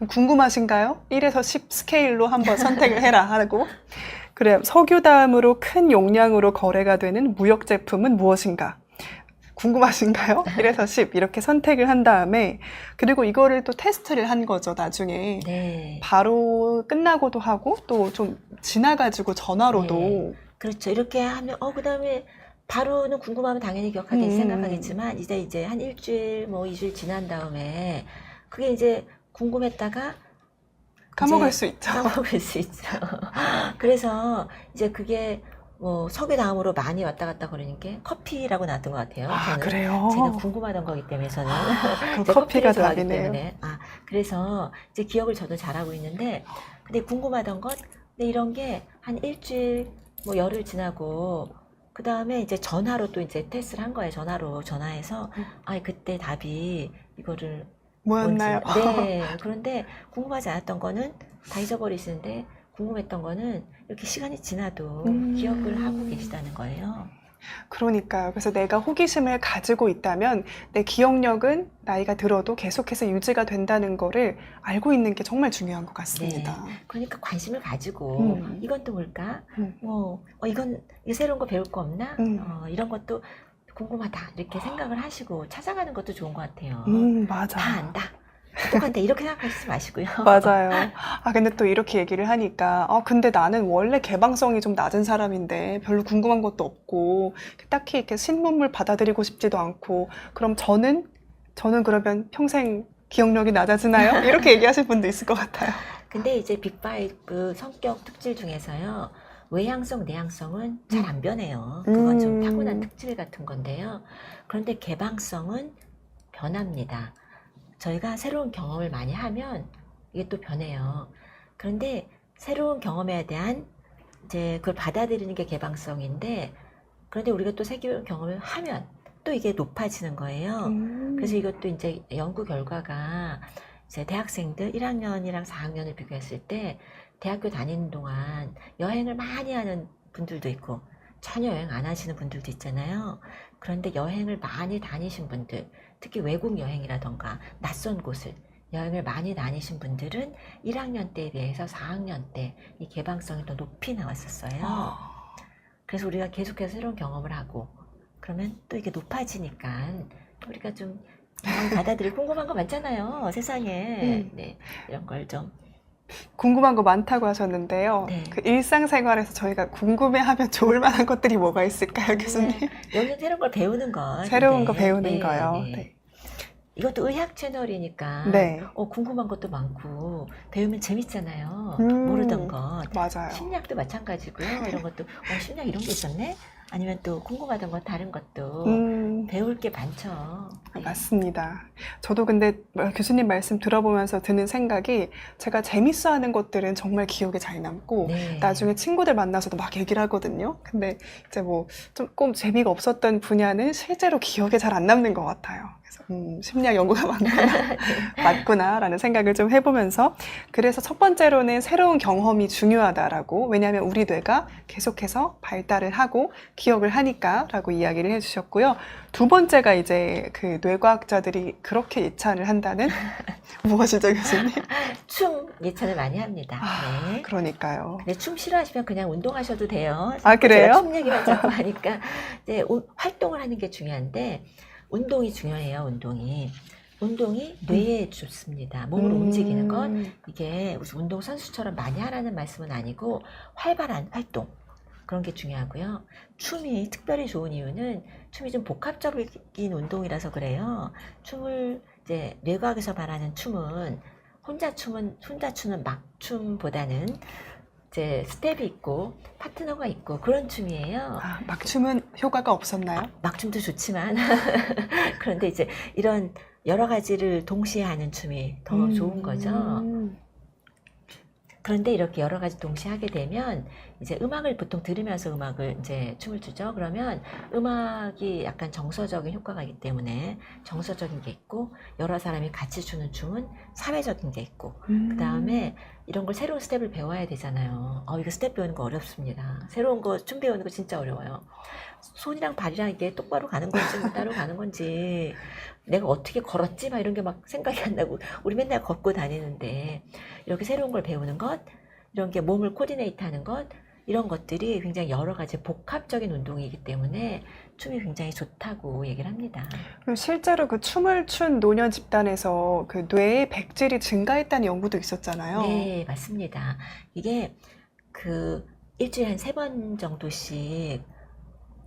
궁금하신가요? 1에서 10 스케일로 한번 선택을 해라 하고. 그래, 석유 다음으로 큰 용량으로 거래가 되는 무역 제품은 무엇인가? 궁금하신가요? 1에서 10 이렇게 선택을 한 다음에 그리고 이거를 또 테스트를 한 거죠, 나중에. 네. 바로 끝나고도 하고 또 좀 지나가지고 전화로도 네. 그렇죠. 이렇게 하면 그다음에 바로는 궁금하면 당연히 기억하겠지 생각하겠지만 이제 한 일주일 뭐 2주일 지난 다음에 그게 이제 궁금했다가 까먹을 이제 수 있죠. 까먹을 수 있죠. 그래서 이제 그게 뭐 석유 다음으로 많이 왔다 갔다 거리는 게 커피라고 나왔던 것 같아요. 아, 저는 그래요? 제가 궁금하던 거기 때문에 저는 그럼 이제 커피가 커피를 좋아하기 답이네요. 때문에 그래서 이제 기억을 저도 잘하고 있는데 근데 궁금하던 것 근데 이런 게 한 일주일 뭐 열흘 지나고 그 다음에 이제 전화로 또 이제 테스트를 한 거예요. 전화해서 그때 답이 이거를 뭐였나요? 뭔지. 네. 그런데 궁금하지 않았던 거는 다 잊어버리시는데 궁금했던 거는 이렇게 시간이 지나도 기억을 하고 계시다는 거예요. 그러니까요. 그래서 내가 호기심을 가지고 있다면 내 기억력은 나이가 들어도 계속해서 유지가 된다는 거를 알고 있는 게 정말 중요한 것 같습니다. 그러니까 관심을 가지고 음. 이건 또 뭘까? 음. 이건 새로운 거 배울 거 없나? 음. 이런 것도 궁금하다. 이렇게 생각을 하시고 찾아가는 것도 좋은 것 같아요. 맞아. 다 안다. 똑같다. 이렇게 생각하시지 마시고요. 맞아요. 근데 또 이렇게 얘기를 하니까, 근데 나는 원래 개방성이 좀 낮은 사람인데 별로 궁금한 것도 없고, 딱히 이렇게 신문물 받아들이고 싶지도 않고, 그럼 저는 그러면 평생 기억력이 낮아지나요? 이렇게 얘기하실 분도 있을 것 같아요. 근데 이제 빅5 성격 특질 중에서요. 외향성, 내향성은 잘 안 변해요. 그건 좀 타고난 특질 같은 건데요. 그런데 개방성은 변합니다. 저희가 새로운 경험을 많이 하면 이게 또 변해요. 그런데 새로운 경험에 대한 이제 그걸 받아들이는 게 개방성인데 그런데 우리가 또 새로운 경험을 하면 또 이게 높아지는 거예요. 그래서 이것도 이제 연구 결과가 이제 대학생들 1학년이랑 4학년을 비교했을 때 대학교 다니는 동안 여행을 많이 하는 분들도 있고 전혀 여행 안 하시는 분들도 있잖아요. 그런데 여행을 많이 다니신 분들, 특히 외국 여행이라던가 낯선 곳을 여행을 많이 다니신 분들은 1학년 때에 비해서 4학년 때 이 개방성이 더 높이 나왔었어요. 그래서 우리가 계속해서 새로운 경험을 하고 그러면 또 이게 높아지니까 우리가 좀 경험 받아들이고 궁금한 거 많잖아요. 세상에. 네, 이런 걸 좀. 궁금한 거 많다고 하셨는데요. 네. 그 일상생활에서 저희가 궁금해하면 좋을 만한 것들이 뭐가 있을까요, 교수님? 여기는 새로운 걸 배우는 거. 새로운 거 배우는 거요. 네. 이것도 의학 채널이니까 네. 궁금한 것도 많고 배우면 재밌잖아요. 모르던 것. 맞아요. 심리학도 마찬가지고요. 이런 것도 심리학 이런 게 있었네? 아니면 또 궁금하던 것 다른 것도 배울 게 많죠. 네. 맞습니다. 저도 근데 교수님 말씀 들어보면서 드는 생각이 제가 재밌어하는 것들은 정말 기억에 잘 남고 네. 나중에 친구들 만나서도 막 얘기를 하거든요. 근데 이제 뭐 조금 재미가 없었던 분야는 실제로 기억에 잘 안 남는 것 같아요. 그래서 심리학 연구가 맞구나라는 생각을 좀 해보면서 그래서 첫 번째로는 새로운 경험이 중요하다라고 왜냐하면 우리 뇌가 계속해서 발달을 하고 기억을 하니까라고 이야기를 해주셨고요. 두 번째가 이제 그 뇌과학자들이 그렇게 예찬을 한다는 무엇이죠, 교수님? 춤 예찬을 많이 합니다. 네. 그러니까요. 네, 춤 싫어하시면 그냥 운동하셔도 돼요. 그래요? 제가 춤 얘기만 자꾸 하니까 이제 활동을 하는 게 중요한데 운동이 중요해요. 운동이 뇌에 좋습니다. 몸을 움직이는 것 이게 무슨 운동 선수처럼 많이 하라는 말씀은 아니고 활발한 활동 그런 게 중요하고요. 춤이 특별히 좋은 이유는 춤이 좀 복합적인 운동이라서 그래요. 춤을 이제 뇌과학에서 말하는 춤은 혼자 추는 막춤보다는 이제 스텝이 있고 파트너가 있고 그런 춤이에요. 막춤은 효과가 없었나요? 막춤도 좋지만 그런데 이제 이런 여러 가지를 동시에 하는 춤이 더 좋은 거죠. 그런데 이렇게 여러 가지 동시에 하게 되면 이제 음악을 보통 들으면서 음악을 이제 춤을 추죠. 그러면 음악이 약간 정서적인 효과가 있기 때문에 정서적인 게 있고 여러 사람이 같이 추는 춤은 사회적인 게 있고 그 다음에 이런 걸 새로운 스텝을 배워야 되잖아요. 이거 스텝 배우는 거 어렵습니다. 새로운 거 춤 배우는 거 진짜 어려워요. 손이랑 발이랑 이게 똑바로 가는 건지 뭐 따로 가는 건지 내가 어떻게 걸었지 막 이런 게 막 생각이 안 나고 우리 맨날 걷고 다니는데 이렇게 새로운 걸 배우는 것 이런 게 몸을 코디네이트 하는 것 이런 것들이 굉장히 여러 가지 복합적인 운동이기 때문에 춤이 굉장히 좋다고 얘기를 합니다. 그리고 실제로 그 춤을 춘 노년 집단에서 그 뇌의 백질이 증가했다는 연구도 있었잖아요. 네, 맞습니다. 이게 그 일주일에 한 3번 정도씩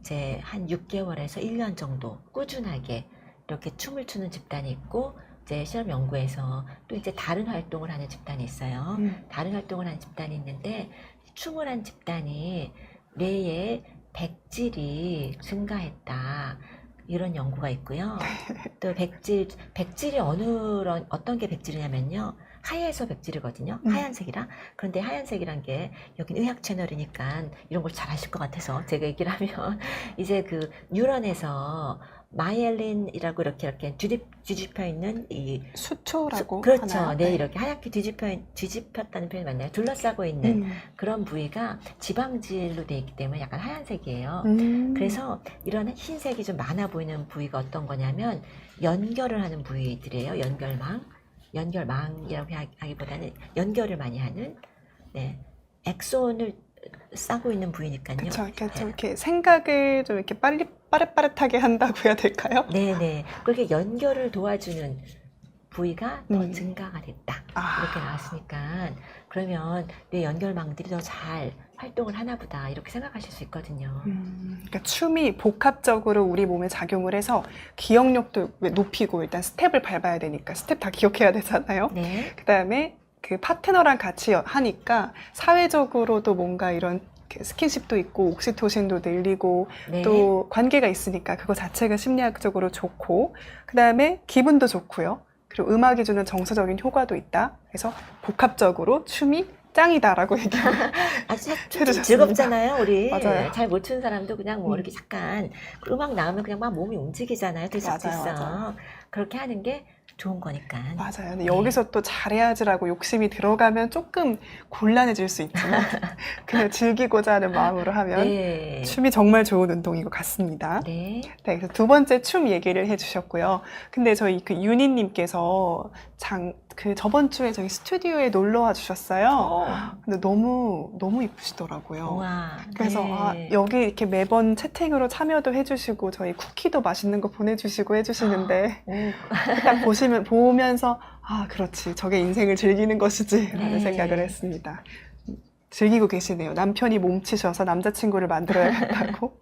이제 한 6개월에서 1년 정도 꾸준하게 이렇게 춤을 추는 집단이 있고, 이제 실험 연구에서 또 이제 다른 활동을 하는 집단이 있어요. 다른 활동을 하는 집단이 있는데, 춤을 한 집단이 뇌의 백질이 증가했다, 이런 연구가 있고요. 또 백질이 어떤 게 백질이냐면요, 하얘서 백질이거든요. 하얀색이라. 그런데 하얀색이란 게, 여긴 의학 채널이니까 이런 걸 잘 아실 것 같아서 제가 얘기를 하면, 이제 그 뉴런에서 마이엘린이라고 이렇게 뒤집혀 있는 이 수초라고 그렇죠. 하나요? 네, 이렇게 하얗게 뒤집혔다는 표현이 맞나요? 둘러싸고 있는 그런 부위가 지방질로 되어 있기 때문에 약간 하얀색이에요. 그래서 이런 흰색이 좀 많아 보이는 부위가 어떤 거냐면 연결을 하는 부위들이에요. 연결망이라고 하기보다는 연결을 많이 하는, 네, 엑손을 싸고 있는 부위니까요. 그렇죠. 이렇게 좀 네. 이렇게 생각을 좀 이렇게 빠릿빠릿하게 한다고 해야 될까요? 네네. 그렇게 연결을 도와주는 부위가 더 음. 증가가 됐다. 아. 이렇게 나왔으니까, 그러면 뇌 연결망들이 더 잘 활동을 하나 보다, 이렇게 생각하실 수 있거든요. 그러니까 춤이 복합적으로 우리 몸에 작용을 해서 기억력도 높이고, 일단 스텝을 밟아야 되니까 스텝 다 기억해야 되잖아요. 네. 그다음에 그 파트너랑 같이 하니까 사회적으로도 뭔가 이런 스킨십도 있고 옥시토신도 늘리고 네. 또 관계가 있으니까 그거 자체가 심리학적으로 좋고, 그다음에 기분도 좋고요. 그리고 음악이 주는 정서적인 효과도 있다. 그래서 복합적으로 춤이 짱이다라고 얘기해요. 아주 춤 해주셨습니다. 즐겁잖아요, 우리. 맞아요. 잘 못 추는 사람도 그냥 뭐 이렇게 잠깐 음악 나오면 그냥 막 몸이 움직이잖아요. 들썩들썩. 맞아요. 그렇게 하는 게 좋은 거니까. 맞아요. 근데 여기서 또 잘해야지라고 욕심이 들어가면 조금 곤란해질 수 있지만 그냥 즐기고자 하는 마음으로 하면 네. 춤이 정말 좋은 운동인 것 같습니다. 네. 네, 그래서 두 번째 춤 얘기를 해주셨고요. 근데 저희 그 윤희님께서 저번 주에 저희 스튜디오에 놀러 와 주셨어요. 근데 너무 이쁘시더라고요. 우와. 그래서 네. 여기 이렇게 매번 채팅으로 참여도 해주시고 저희 쿠키도 맛있는 거 보내주시고 해주시는데 오. 딱 보면서 그렇지, 저게 인생을 즐기는 것이지 라는 네. 생각을 했습니다. 즐기고 계시네요. 남편이 몸치셔서 남자친구를 만들어야겠다고.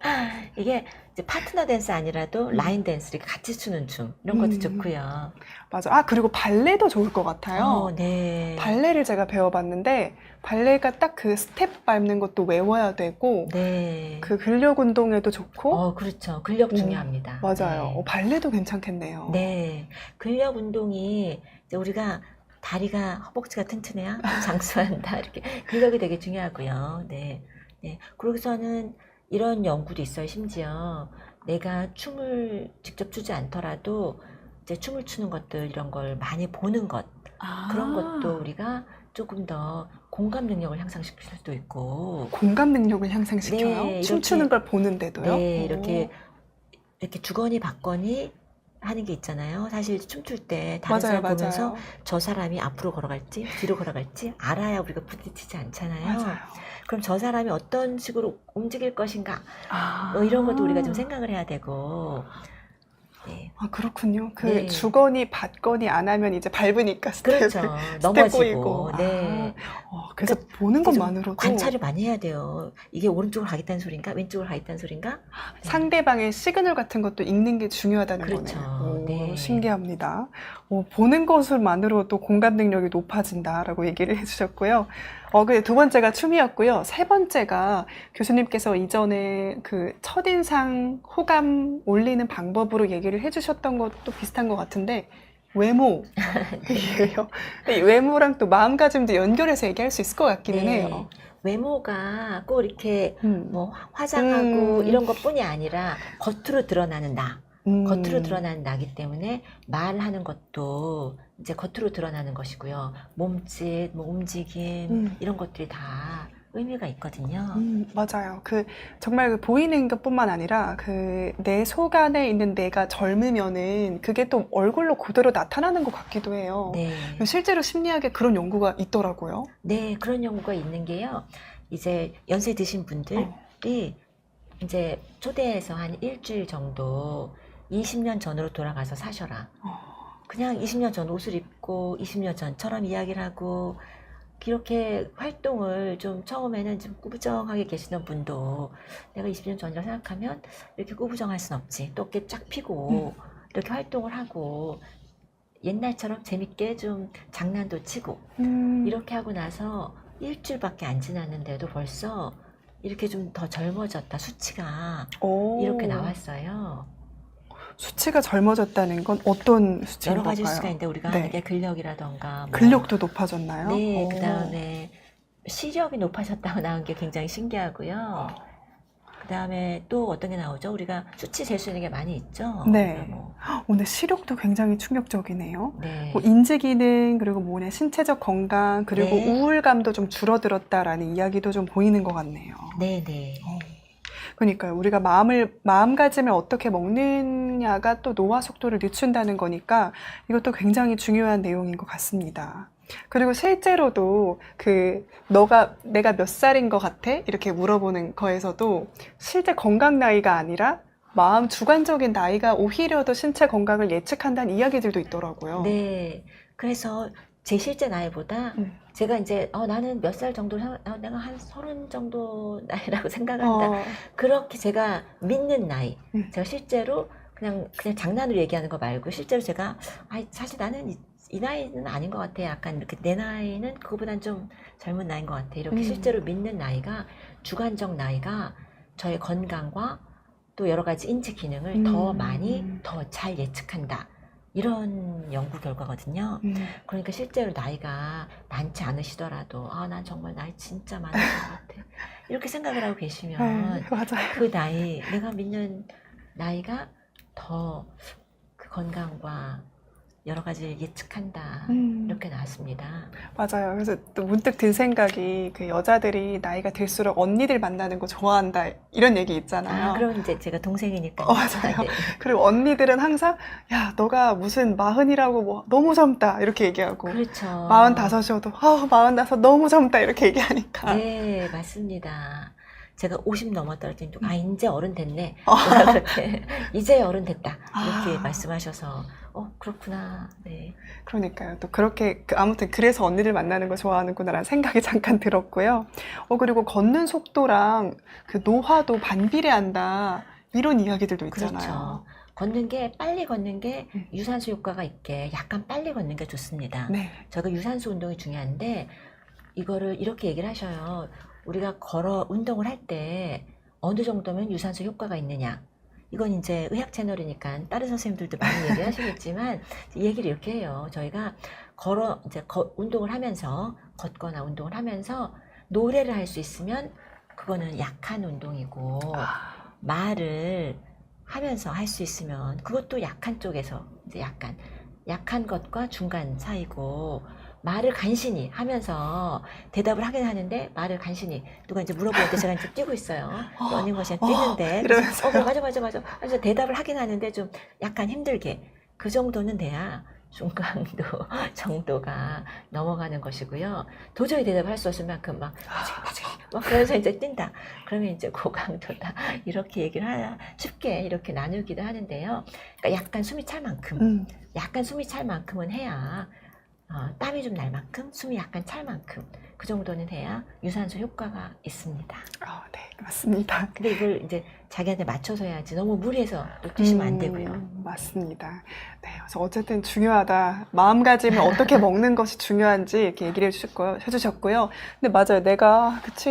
이게 이제 파트너 댄스 아니라도 라인 댄스 이렇게 같이 추는 춤, 이런 것도 좋고요. 맞아. 그리고 발레도 좋을 것 같아요. 네. 발레를 제가 배워봤는데 발레가 딱 그 스텝 밟는 것도 외워야 되고 네. 그 근력 운동에도 좋고. 그렇죠. 근력 중요합니다. 맞아요. 네. 발레도 괜찮겠네요. 네. 근력 운동이 이제 우리가 다리가 허벅지가 튼튼해야 장수한다. 이렇게 근력이 되게 중요하고요. 네. 네. 그러고서는 이런 연구도 있어요. 심지어 내가 춤을 직접 추지 않더라도 이제 춤을 추는 것들, 이런 걸 많이 보는 것, 그런 것도 우리가 조금 더 공감 능력을 향상시킬 수도 있고. 공감 능력을 향상시켜요? 네, 춤추는 걸 보는데도요? 네, 이렇게 주거니 받거니 하는 게 있잖아요. 사실 춤출 때 다른 사람 보면서 저 사람이 앞으로 걸어갈지 뒤로 걸어갈지 알아야 우리가 부딪히지 않잖아요. 맞아요. 그럼 저 사람이 어떤 식으로 움직일 것인가, 이런 것도 우리가 좀 생각을 해야 되고. 네. 그렇군요. 네. 주거니 받거니 안 하면 이제 밟으니까 그렇죠. 넘어지고. 꼬이고. 네. 그래서 그러니까 보는 좀 것만으로도 관찰을 많이 해야 돼요. 이게 오른쪽으로 가겠다는 소린가, 왼쪽으로 가겠다는 소린가. 상대방의 시그널 같은 것도 읽는 게 중요하다는 그렇죠. 거네요. 네. 신기합니다. 보는 것만으로도 공감 능력이 높아진다라고 얘기를 해주셨고요. 근데 두 번째가 춤이었고요. 세 번째가 교수님께서 이전에 그 첫인상 호감 올리는 방법으로 얘기를 해주셨던 것도 비슷한 것 같은데, 외모예요. 이 외모랑 또 마음가짐도 연결해서 얘기할 수 있을 것 같기는 네. 해요. 외모가 꼭 이렇게 뭐 화장하고 이런 것뿐이 아니라 겉으로 드러나는 나. 겉으로 드러나는 나기 때문에 말하는 것도 이제 겉으로 드러나는 것이고요. 몸짓, 뭐 움직임, 이런 것들이 다 의미가 있거든요. 맞아요. 정말 보이는 것뿐만 아니라 내 속 안에 있는 내가 젊으면은 그게 또 얼굴로 그대로 나타나는 것 같기도 해요. 네. 실제로 심리학에 그런 연구가 있더라고요. 네, 그런 연구가 있는 게요. 이제 연세 드신 분들이 이제 초대해서 한 일주일 정도 20년 전으로 돌아가서 사셔라. 그냥 20년 전 옷을 입고 20년 전처럼 이야기를 하고 이렇게 활동을 좀 처음에는 좀 꾸부정하게 계시던 분도 내가 20년 전이라 생각하면 이렇게 꾸부정할 순 없지. 또 이렇게 쫙 피고 이렇게 활동을 하고 옛날처럼 재밌게 좀 장난도 치고 이렇게 하고 나서 일주일밖에 안 지났는데도 벌써 이렇게 좀 더 젊어졌다. 수치가 오. 이렇게 나왔어요. 수치가 젊어졌다는 건 어떤 수치인 여러 가지 걸까요? 수가 있는데 우리가 네. 하는 게 근력이라던가 뭐 근력도 높아졌나요? 네, 오. 그다음에 시력이 높아졌다고 나온 게 굉장히 신기하고요. 그다음에 또 어떤 게 나오죠? 우리가 수치 잴 수 있는 게 많이 있죠. 네. 그러니까 뭐, 오늘 시력도 굉장히 충격적이네요. 네. 뭐 인지 기능 그리고 뭐냐 신체적 건강 그리고 네. 우울감도 좀 줄어들었다라는 이야기도 좀 보이는 것 같네요. 네, 네. 그러니까요. 우리가 마음가짐을 어떻게 먹느냐가 또 노화 속도를 늦춘다는 거니까 이것도 굉장히 중요한 내용인 것 같습니다. 그리고 실제로도 내가 몇 살인 것 같아? 이렇게 물어보는 거에서도 실제 건강 나이가 아니라 마음 주관적인 나이가 오히려 더 신체 건강을 예측한다는 이야기들도 있더라고요. 네. 그래서 제 실제 나이보다 제가 이제 나는 몇 살 정도 내가 한 30 정도 나이라고 생각한다. 그렇게 제가 믿는 나이. 제가 실제로 그냥 장난으로 얘기하는 거 말고 실제로 제가 사실 나는 이 나이는 아닌 것 같아. 약간 이렇게 내 나이는 그거보단 좀 젊은 나이인 것 같아. 이렇게 실제로 믿는 나이가 주관적 나이가 저의 건강과 또 여러 가지 인지 기능을 더 많이 더 잘 예측한다. 이런 연구 결과거든요. 그러니까 실제로 나이가 많지 않으시더라도 난 정말 나이 진짜 많은 것 같아. 이렇게 생각을 하고 계시면 맞아요. 그 나이, 내가 믿는 나이가 더 그 건강과 여러 가지를 예측한다. 이렇게 나왔습니다. 맞아요. 그래서 또 문득 든 생각이 그 여자들이 나이가 들수록 언니들 만나는 거 좋아한다 이런 얘기 있잖아요. 그럼 이제 제가 동생이니까. 맞아요. 네. 그리고 언니들은 항상 야 너가 무슨 40이라고 뭐 너무 젊다 이렇게 얘기하고 그렇죠. 45이어도 45 너무 젊다 이렇게 얘기하니까 네, 맞습니다. 제가 50 넘었다 그랬더니 이제 어른 됐네. 그렇게 이제 어른 됐다. 이렇게 말씀하셔서 그렇구나. 네. 그러니까요. 또 그렇게 아무튼 그래서 언니를 만나는 거 좋아하는구나라는 생각이 잠깐 들었고요. 그리고 걷는 속도랑 그 노화도 반비례한다 이런 이야기들도 있잖아요. 그렇죠. 빨리 걷는 게 유산소 효과가 있게 약간 빨리 걷는 게 좋습니다. 네. 저가 유산소 운동이 중요한데 이거를 이렇게 얘기를 하셔요. 우리가 운동을 할 때 어느 정도면 유산소 효과가 있느냐. 이건 이제 의학 채널이니까 다른 선생님들도 많이 얘기하시겠지만 이 얘기를 이렇게 해요. 저희가 운동을 하면서 걷거나 운동을 하면서 노래를 할 수 있으면 그거는 약한 운동이고 말을 하면서 할 수 있으면 그것도 약한 쪽에서 이제 약한 것과 중간 사이고 말을 간신히 하면서 대답을 하긴 하는데 말을 간신히 누가 이제 물어볼 때 제가 이제 뛰고 있어요. 러닝머신에 뛰는데 이러면서요. 맞아. 그래서 대답을 하긴 하는데 좀 약간 힘들게 그 정도는 돼야 중강도 정도가 넘어가는 것이고요. 도저히 대답을 할 수 없을 만큼 막 그러면서 이제 뛴다. 그러면 이제 고강도다. 이렇게 얘기를 쉽게 이렇게 나누기도 하는데요. 그러니까 약간 숨이 찰 만큼은 해야 땀이 좀 날 만큼, 숨이 약간 찰 만큼 그 정도는 해야 유산소 효과가 있습니다. 네, 맞습니다. 근데 이걸 이제 자기한테 맞춰서 해야지 너무 무리해서 또 뛰시면 안 되고요. 맞습니다. 네, 그래서 어쨌든 중요하다. 마음가짐을 어떻게 먹는 것이 중요한지 이렇게 얘기를 해주셨고요. 근데 맞아요.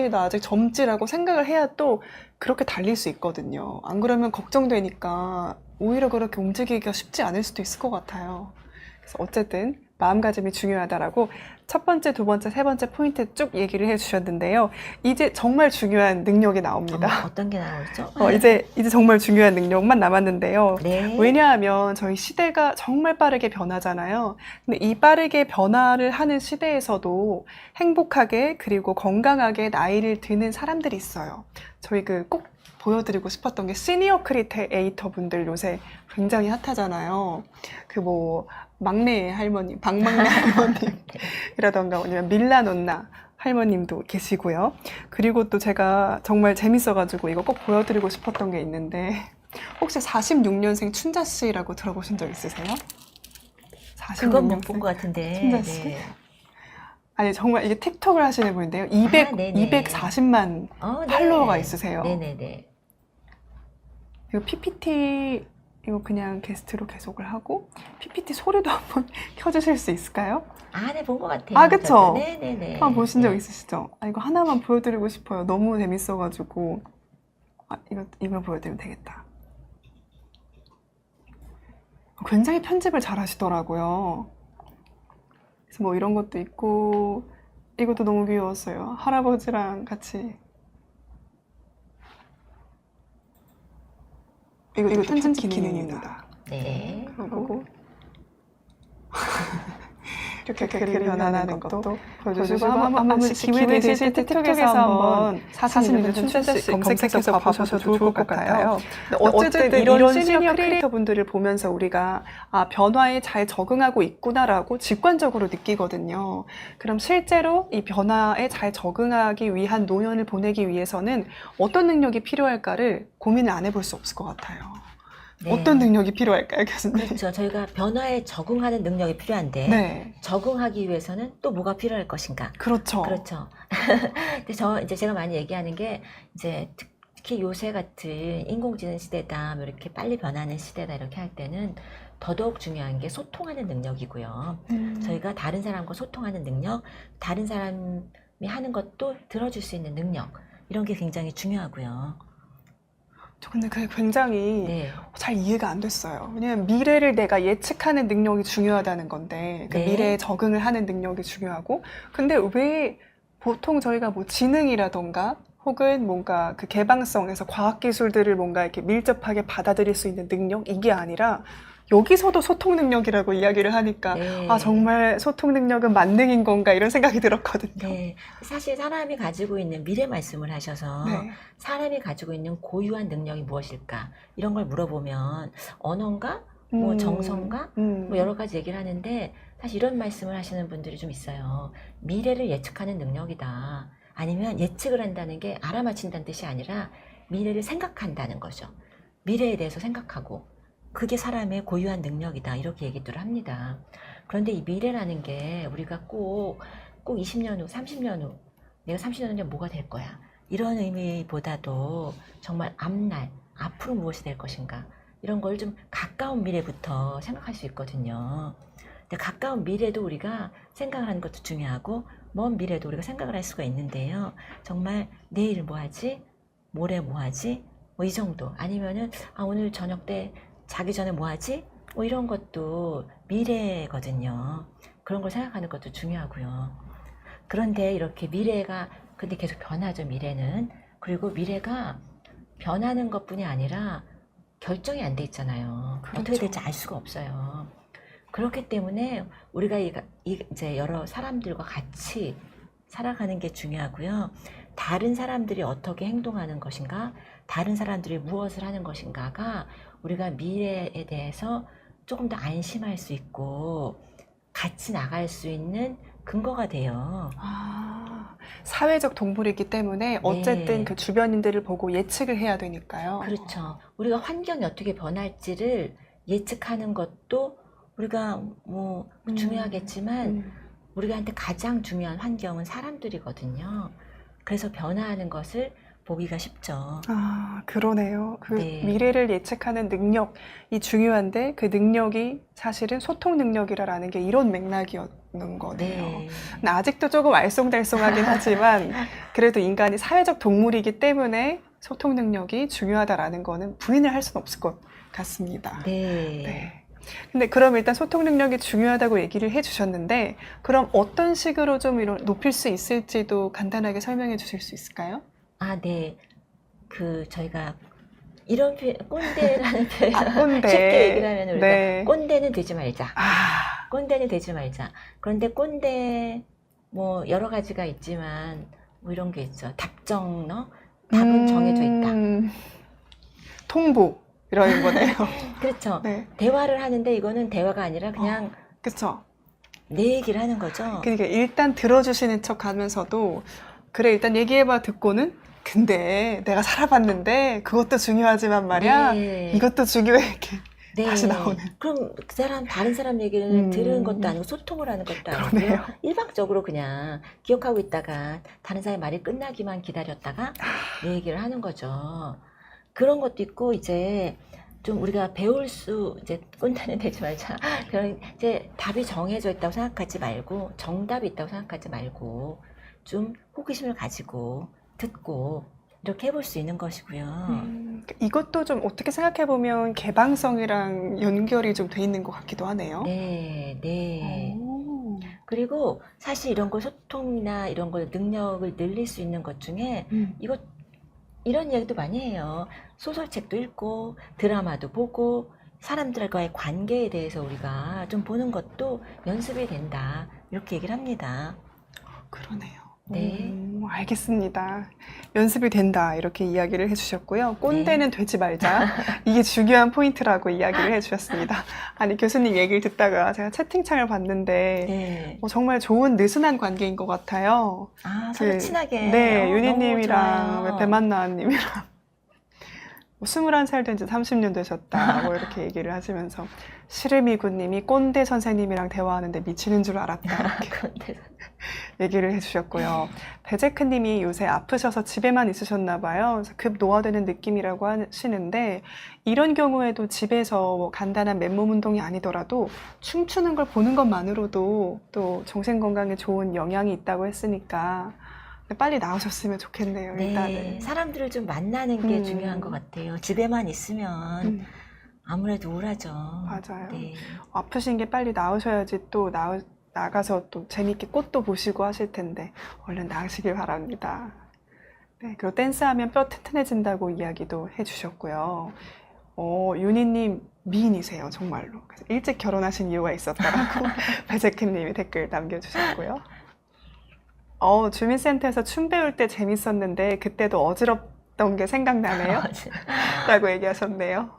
나 아직 젊지라고 생각을 해야 또 그렇게 달릴 수 있거든요. 안 그러면 걱정되니까 오히려 그렇게 움직이기가 쉽지 않을 수도 있을 것 같아요. 그래서 어쨌든 마음가짐이 중요하다라고 첫 번째, 두 번째, 세 번째 포인트 쭉 얘기를 해주셨는데요. 이제 정말 중요한 능력이 나옵니다. 어떤 게 나오죠? 이제 정말 중요한 능력만 남았는데요. 네. 왜냐하면 저희 시대가 정말 빠르게 변하잖아요. 근데 이 빠르게 변화를 하는 시대에서도 행복하게 그리고 건강하게 나이를 드는 사람들이 있어요. 저희 꼭 보여드리고 싶었던 게 시니어 크리에이터 분들 요새 굉장히 핫하잖아요. 막내 할머님, 박막내 할머님이라던가 아니면 밀라논나 할머님도 계시고요. 그리고 또 제가 정말 재밌어가지고 이거 꼭 보여드리고 싶었던 게 있는데 혹시 46년생 춘자 씨라고 들어보신 적 있으세요? 그건 못 46년생 본 것 같은데. 춘자 씨? 네. 아니 정말 이게 틱톡을 하시는 분인데요. 네네. 240만 네. 팔로워가 있으세요. 네네네. 이거 PPT 이거 그냥 게스트로 계속을 하고 PPT 소리도 한번 켜주실 수 있을까요? 네, 본 것 같아요. 아, 그쵸? 저도. 네네네. 한번 보신 적 네. 있으시죠? 이거 하나만 보여드리고 싶어요. 너무 재밌어가지고. 이걸 보여드리면 되겠다. 굉장히 편집을 잘 하시더라고요. 그래서 뭐 이런 것도 있고, 이것도 너무 귀여웠어요. 할아버지랑 같이. 이거 편집 기능입니다. 네. 그리고 이렇게 그림 변환하는 것도 보여주시고 한 번씩 기회 되실 때 틱톡에서 한번 46년 춘자 씨 검색해서 봐보셔도 좋을 것 같아요. 어쨌든 이런 시니어 크리에이터 분들을 보면서 우리가 변화에 잘 적응하고 있구나라고 직관적으로 느끼거든요. 그럼 실제로 이 변화에 잘 적응하기 위한 노년을 보내기 위해서는 어떤 능력이 필요할까를 고민을 안 해볼 수 없을 것 같아요. 네. 어떤 능력이 필요할까요, 교수님? 그렇죠. 저희가 변화에 적응하는 능력이 필요한데 네, 적응하기 위해서는 또 뭐가 필요할 것인가? 그렇죠. 그렇죠. 근데 이제 제가 많이 얘기하는 게 이제 특히 요새 같은 인공지능 시대다, 뭐 이렇게 빨리 변하는 시대다 이렇게 할 때는 더더욱 중요한 게 소통하는 능력이고요. 저희가 다른 사람과 소통하는 능력, 다른 사람이 하는 것도 들어줄 수 있는 능력, 이런 게 굉장히 중요하고요. 저 근데 그게 굉장히 네. 잘 이해가 안 됐어요. 왜냐면 미래를 내가 예측하는 능력이 중요하다는 건데, 그 네. 미래에 적응을 하는 능력이 중요하고, 근데 왜 보통 저희가 뭐 지능이라던가, 혹은 뭔가 그 개방성에서 과학기술들을 뭔가 이렇게 밀접하게 받아들일 수 있는 능력, 이게 아니라, 여기서도 소통 능력이라고 이야기를 하니까, 네. 정말 소통 능력은 만능인 건가, 이런 생각이 들었거든요. 네. 사실 사람이 가지고 있는 미래 말씀을 하셔서 네. 사람이 가지고 있는 고유한 능력이 무엇일까? 이런 걸 물어보면 언어인가? 뭐 정서인가? 뭐 여러 가지 얘기를 하는데 사실 이런 말씀을 하시는 분들이 좀 있어요. 미래를 예측하는 능력이다. 아니면 예측을 한다는 게 알아맞힌다는 뜻이 아니라 미래를 생각한다는 거죠. 미래에 대해서 생각하고 그게 사람의 고유한 능력이다. 이렇게 얘기들을 합니다. 그런데 이 미래라는 게 우리가 꼭 20년 후, 30년 후, 내가 30년 후에 뭐가 될 거야. 이런 의미보다도 정말 앞날, 앞으로 무엇이 될 것인가. 이런 걸 좀 가까운 미래부터 생각할 수 있거든요. 근데 가까운 미래도 우리가 생각을 하는 것도 중요하고, 먼 미래도 우리가 생각을 할 수가 있는데요. 정말 내일 뭐 하지? 모레 뭐 하지? 뭐 이 정도. 아니면은, 오늘 저녁 때 자기 전에 뭐 하지? 뭐 이런 것도 미래거든요. 그런 걸 생각하는 것도 중요하고요. 그런데 이렇게 미래가 근데 계속 변하죠, 미래는. 그리고 미래가 변하는 것뿐이 아니라 결정이 안 돼 있잖아요. 그렇죠. 어떻게 될지 알 수가 없어요. 그렇기 때문에 우리가 이제 여러 사람들과 같이 살아가는 게 중요하고요. 다른 사람들이 어떻게 행동하는 것인가, 다른 사람들이 무엇을 하는 것인가가 우리가 미래에 대해서 조금 더 안심할 수 있고 같이 나갈 수 있는 근거가 돼요. 사회적 동물이기 때문에 어쨌든 네. 그 주변인들을 보고 예측을 해야 되니까요. 그렇죠. 우리가 환경이 어떻게 변할지를 예측하는 것도 우리가 뭐 중요하겠지만 우리한테 가장 중요한 환경은 사람들이거든요. 그래서 변화하는 것을 보기가 쉽죠. 그러네요. 그 네. 미래를 예측하는 능력이 중요한데 그 능력이 사실은 소통 능력이라는 게 이런 맥락이었는 거네요. 네. 근데 아직도 조금 알쏭달쏭하긴 하지만 그래도 인간이 사회적 동물이기 때문에 소통 능력이 중요하다라는 거는 부인을 할 수는 없을 것 같습니다. 네. 네. 근데 그럼 일단 소통 능력이 중요하다고 얘기를 해주셨는데 그럼 어떤 식으로 좀 이런 높일 수 있을지도 간단하게 설명해 주실 수 있을까요? 네. 저희가 이런 꼰대라는 표현 꼰대. 쉽게 얘기를 하면 우리가 네. 꼰대는 되지 말자. 꼰대는 되지 말자. 그런데 꼰대 뭐 여러 가지가 있지만 뭐 이런 게 있죠. 답정, 답은 정해져 있다. 통보 이런 거네요. 그렇죠. 네. 대화를 하는데 이거는 대화가 아니라 그냥 그렇죠. 내 얘기를 하는 거죠. 그러니까 일단 들어주시는 척 하면서도 그래 일단 얘기해봐 듣고는 근데 내가 살아봤는데 그것도 중요하지만 말이야 네. 이것도 중요해 이렇게 네. 다시 나오는. 그럼 그 사람, 다른 사람 얘기를 들은 것도 아니고 소통을 하는 것도 그러네요. 아니고요. 일방적으로 그냥 기억하고 있다가 다른 사람의 말이 끝나기만 기다렸다가 내 얘기를 하는 거죠. 그런 것도 있고, 이제 좀 우리가 배울 수, 이제 꼰대는 되지 말자. 그런, 이제 답이 정해져 있다고 생각하지 말고, 정답이 있다고 생각하지 말고, 좀 호기심을 가지고, 듣고, 이렇게 해볼 수 있는 것이고요. 이것도 좀 어떻게 생각해보면 개방성이랑 연결이 좀 돼 있는 것 같기도 하네요. 네, 네. 오. 그리고 사실 이런 거 소통이나 이런 거 능력을 늘릴 수 있는 것 중에 이런 이야기도 많이 해요. 소설책도 읽고 드라마도 보고 사람들과의 관계에 대해서 우리가 좀 보는 것도 연습이 된다. 이렇게 얘기를 합니다. 그러네요. 네. 알겠습니다. 연습이 된다 이렇게 이야기를 해주셨고요. 꼰대는 되지 말자 이게 중요한 포인트라고 이야기를 해주셨습니다. 아니 교수님 얘기를 듣다가 제가 채팅창을 봤는데 네. 정말 좋은 느슨한 관계인 것 같아요. 아, 서로 친하게. 네, 너무 유니님이랑 좋아요. 배만나님이랑 21살 된 지 30년 되셨다 뭐 이렇게 얘기를 하시면서 시르미구님이 꼰대 선생님이랑 대화하는데 미치는 줄 알았다 이렇게 얘기를 해주셨고요. 배제크님이 요새 아프셔서 집에만 있으셨나 봐요. 그래서 급 노화되는 느낌이라고 하시는데 이런 경우에도 집에서 뭐 간단한 맨몸 운동이 아니더라도 춤추는 걸 보는 것만으로도 또 정신 건강에 좋은 영향이 있다고 했으니까 빨리 나오셨으면 좋겠네요. 네, 일단은. 사람들을 좀 만나는 게 중요한 것 같아요. 집에만 있으면 아무래도 우울하죠. 맞아요. 네. 아프신 게 빨리 나으셔야지 또 나가서 또 재밌게 꽃도 보시고 하실 텐데 얼른 나으시길 바랍니다. 네, 그리고 댄스하면 뼈 튼튼해진다고 이야기도 해주셨고요. 유니님 미인이세요, 정말로. 그래서 일찍 결혼하신 이유가 있었다라고 배제크님이 댓글 남겨주셨고요. 주민센터에서 춤 배울 때 재밌었는데 그때도 어지럽던 게 생각나네요. 라고 얘기하셨네요.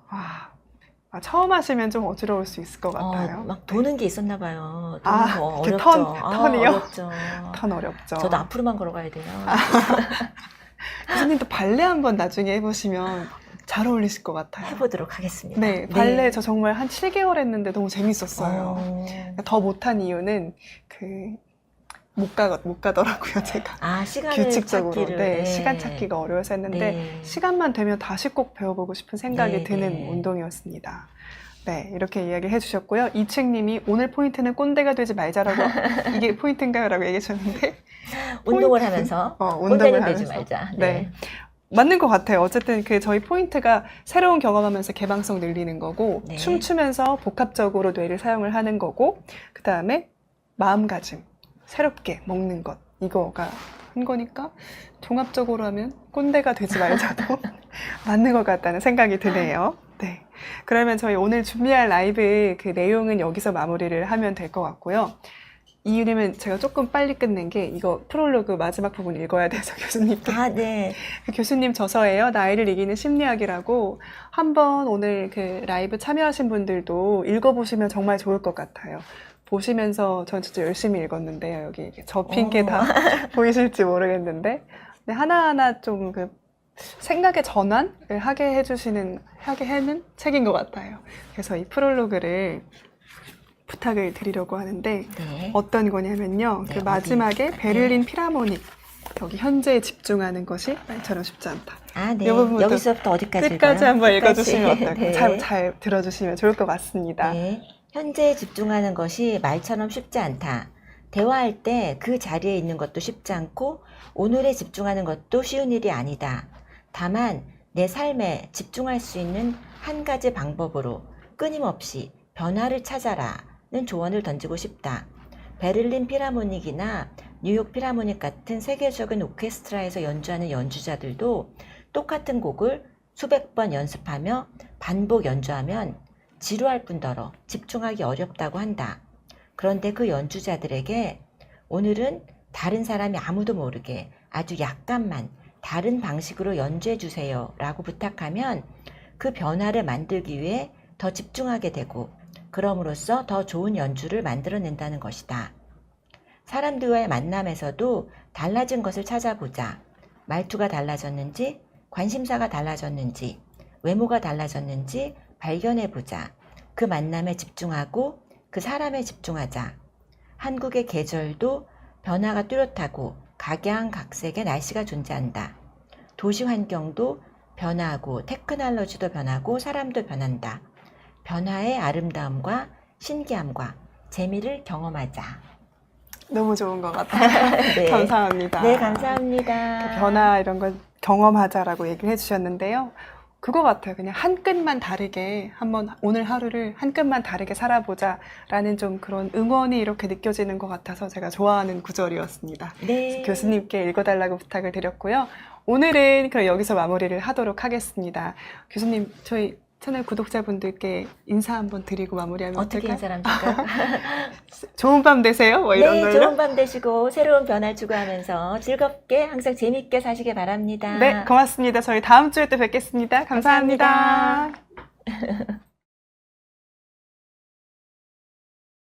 처음 하시면 좀 어지러울 수 있을 것 같아요. 막 도는 게 있었나 봐요. 아, 도는 거 그 어렵죠. 턴이요? 어렵죠. 턴 어렵죠. 저도 앞으로만 걸어가야 돼요. 교수님도 발레 한번 나중에 해보시면 잘 어울리실 것 같아요. 해보도록 하겠습니다. 네, 발레 저 정말 한 7개월 했는데 너무 재밌었어요. 더 못한 이유는 못 가더라고요, 제가. 시간을 규칙적으로. 찾기를. 네, 시간 찾기가 어려워서 했는데, 네. 시간만 되면 다시 꼭 배워보고 싶은 생각이 네, 드는 네. 운동이었습니다. 네, 이렇게 이야기를 해주셨고요. 이층님이 오늘 포인트는 꼰대가 되지 말자라고, 이게 포인트인가요? 라고 얘기해 주셨는데. 운동을 하면서, 운동을 꼰대는 하면서. 되지 말자. 네. 맞는 것 같아요. 어쨌든 저희 포인트가 새로운 경험하면서 개방성 늘리는 거고, 네. 춤추면서 복합적으로 뇌를 사용을 하는 거고, 그 다음에 마음가짐. 새롭게 먹는 것 이거가 한 거니까 종합적으로 하면 꼰대가 되지 말자도 맞는 것 같다는 생각이 드네요. 네, 그러면 저희 오늘 준비할 라이브 그 내용은 여기서 마무리를 하면 될 것 같고요. 이유는 제가 조금 빨리 끝낸 게 이거 프롤로그 마지막 부분 읽어야 돼서 교수님께. 네. 교수님 저서예요. 나이를 이기는 심리학이라고 한번 오늘 그 라이브 참여하신 분들도 읽어보시면 정말 좋을 것 같아요. 보시면서 전 진짜 열심히 읽었는데요. 여기 접힌 게 다 보이실지 모르겠는데 하나하나 좀 생각의 전환을 하게 해는 책인 것 같아요. 그래서 이 프롤로그를 부탁을 드리려고 하는데 네. 어떤 거냐면요. 네, 마지막에 베를린 필하모닉 여기 현재에 집중하는 것이 말처럼 쉽지 않다. 네. 이 부분부터 여기서부터 어디까지 끝까지 한번 읽어주시면 어떨까요? 네. 잘 들어주시면 좋을 것 같습니다. 네. 현재에 집중하는 것이 말처럼 쉽지 않다. 대화할 때 그 자리에 있는 것도 쉽지 않고 오늘에 집중하는 것도 쉬운 일이 아니다. 다만 내 삶에 집중할 수 있는 한 가지 방법으로 끊임없이 변화를 찾아라는 조언을 던지고 싶다. 베를린 필하모닉이나 뉴욕 필하모닉 같은 세계적인 오케스트라에서 연주하는 연주자들도 똑같은 곡을 수백 번 연습하며 반복 연주하면 지루할 뿐더러 집중하기 어렵다고 한다. 그런데 그 연주자들에게 오늘은 다른 사람이 아무도 모르게 아주 약간만 다른 방식으로 연주해 주세요 라고 부탁하면 그 변화를 만들기 위해 더 집중하게 되고 그럼으로써 더 좋은 연주를 만들어낸다는 것이다. 사람들과의 만남에서도 달라진 것을 찾아보자. 말투가 달라졌는지, 관심사가 달라졌는지, 외모가 달라졌는지 발견해보자. 그 만남에 집중하고 그 사람에 집중하자. 한국의 계절도 변화가 뚜렷하고 각양각색의 날씨가 존재한다. 도시 환경도 변화하고 테크놀로지도 변하고 사람도 변한다. 변화의 아름다움과 신기함과 재미를 경험하자. 너무 좋은 것 같아요. 네. 감사합니다. 네, 감사합니다. 변화 이런 걸 경험하자라고 얘기를 해주셨는데요. 그거 같아요. 그냥 한 끗만 다르게 한번 오늘 하루를 한 끗만 다르게 살아보자라는 좀 그런 응원이 이렇게 느껴지는 것 같아서 제가 좋아하는 구절이었습니다. 네. 교수님께 읽어달라고 부탁을 드렸고요. 오늘은 그럼 여기서 마무리를 하도록 하겠습니다. 교수님, 저희 채널 구독자분들께 인사 한번 드리고 마무리하면 어떻게 어떨까요? 인사합니까? 좋은 밤 되세요. 뭐 이런 네, 걸로. 좋은 밤 되시고 새로운 변화를 추구하면서 즐겁게 항상 재밌게 사시길 바랍니다. 네, 고맙습니다. 저희 다음 주에 또 뵙겠습니다. 감사합니다. 감사합니다.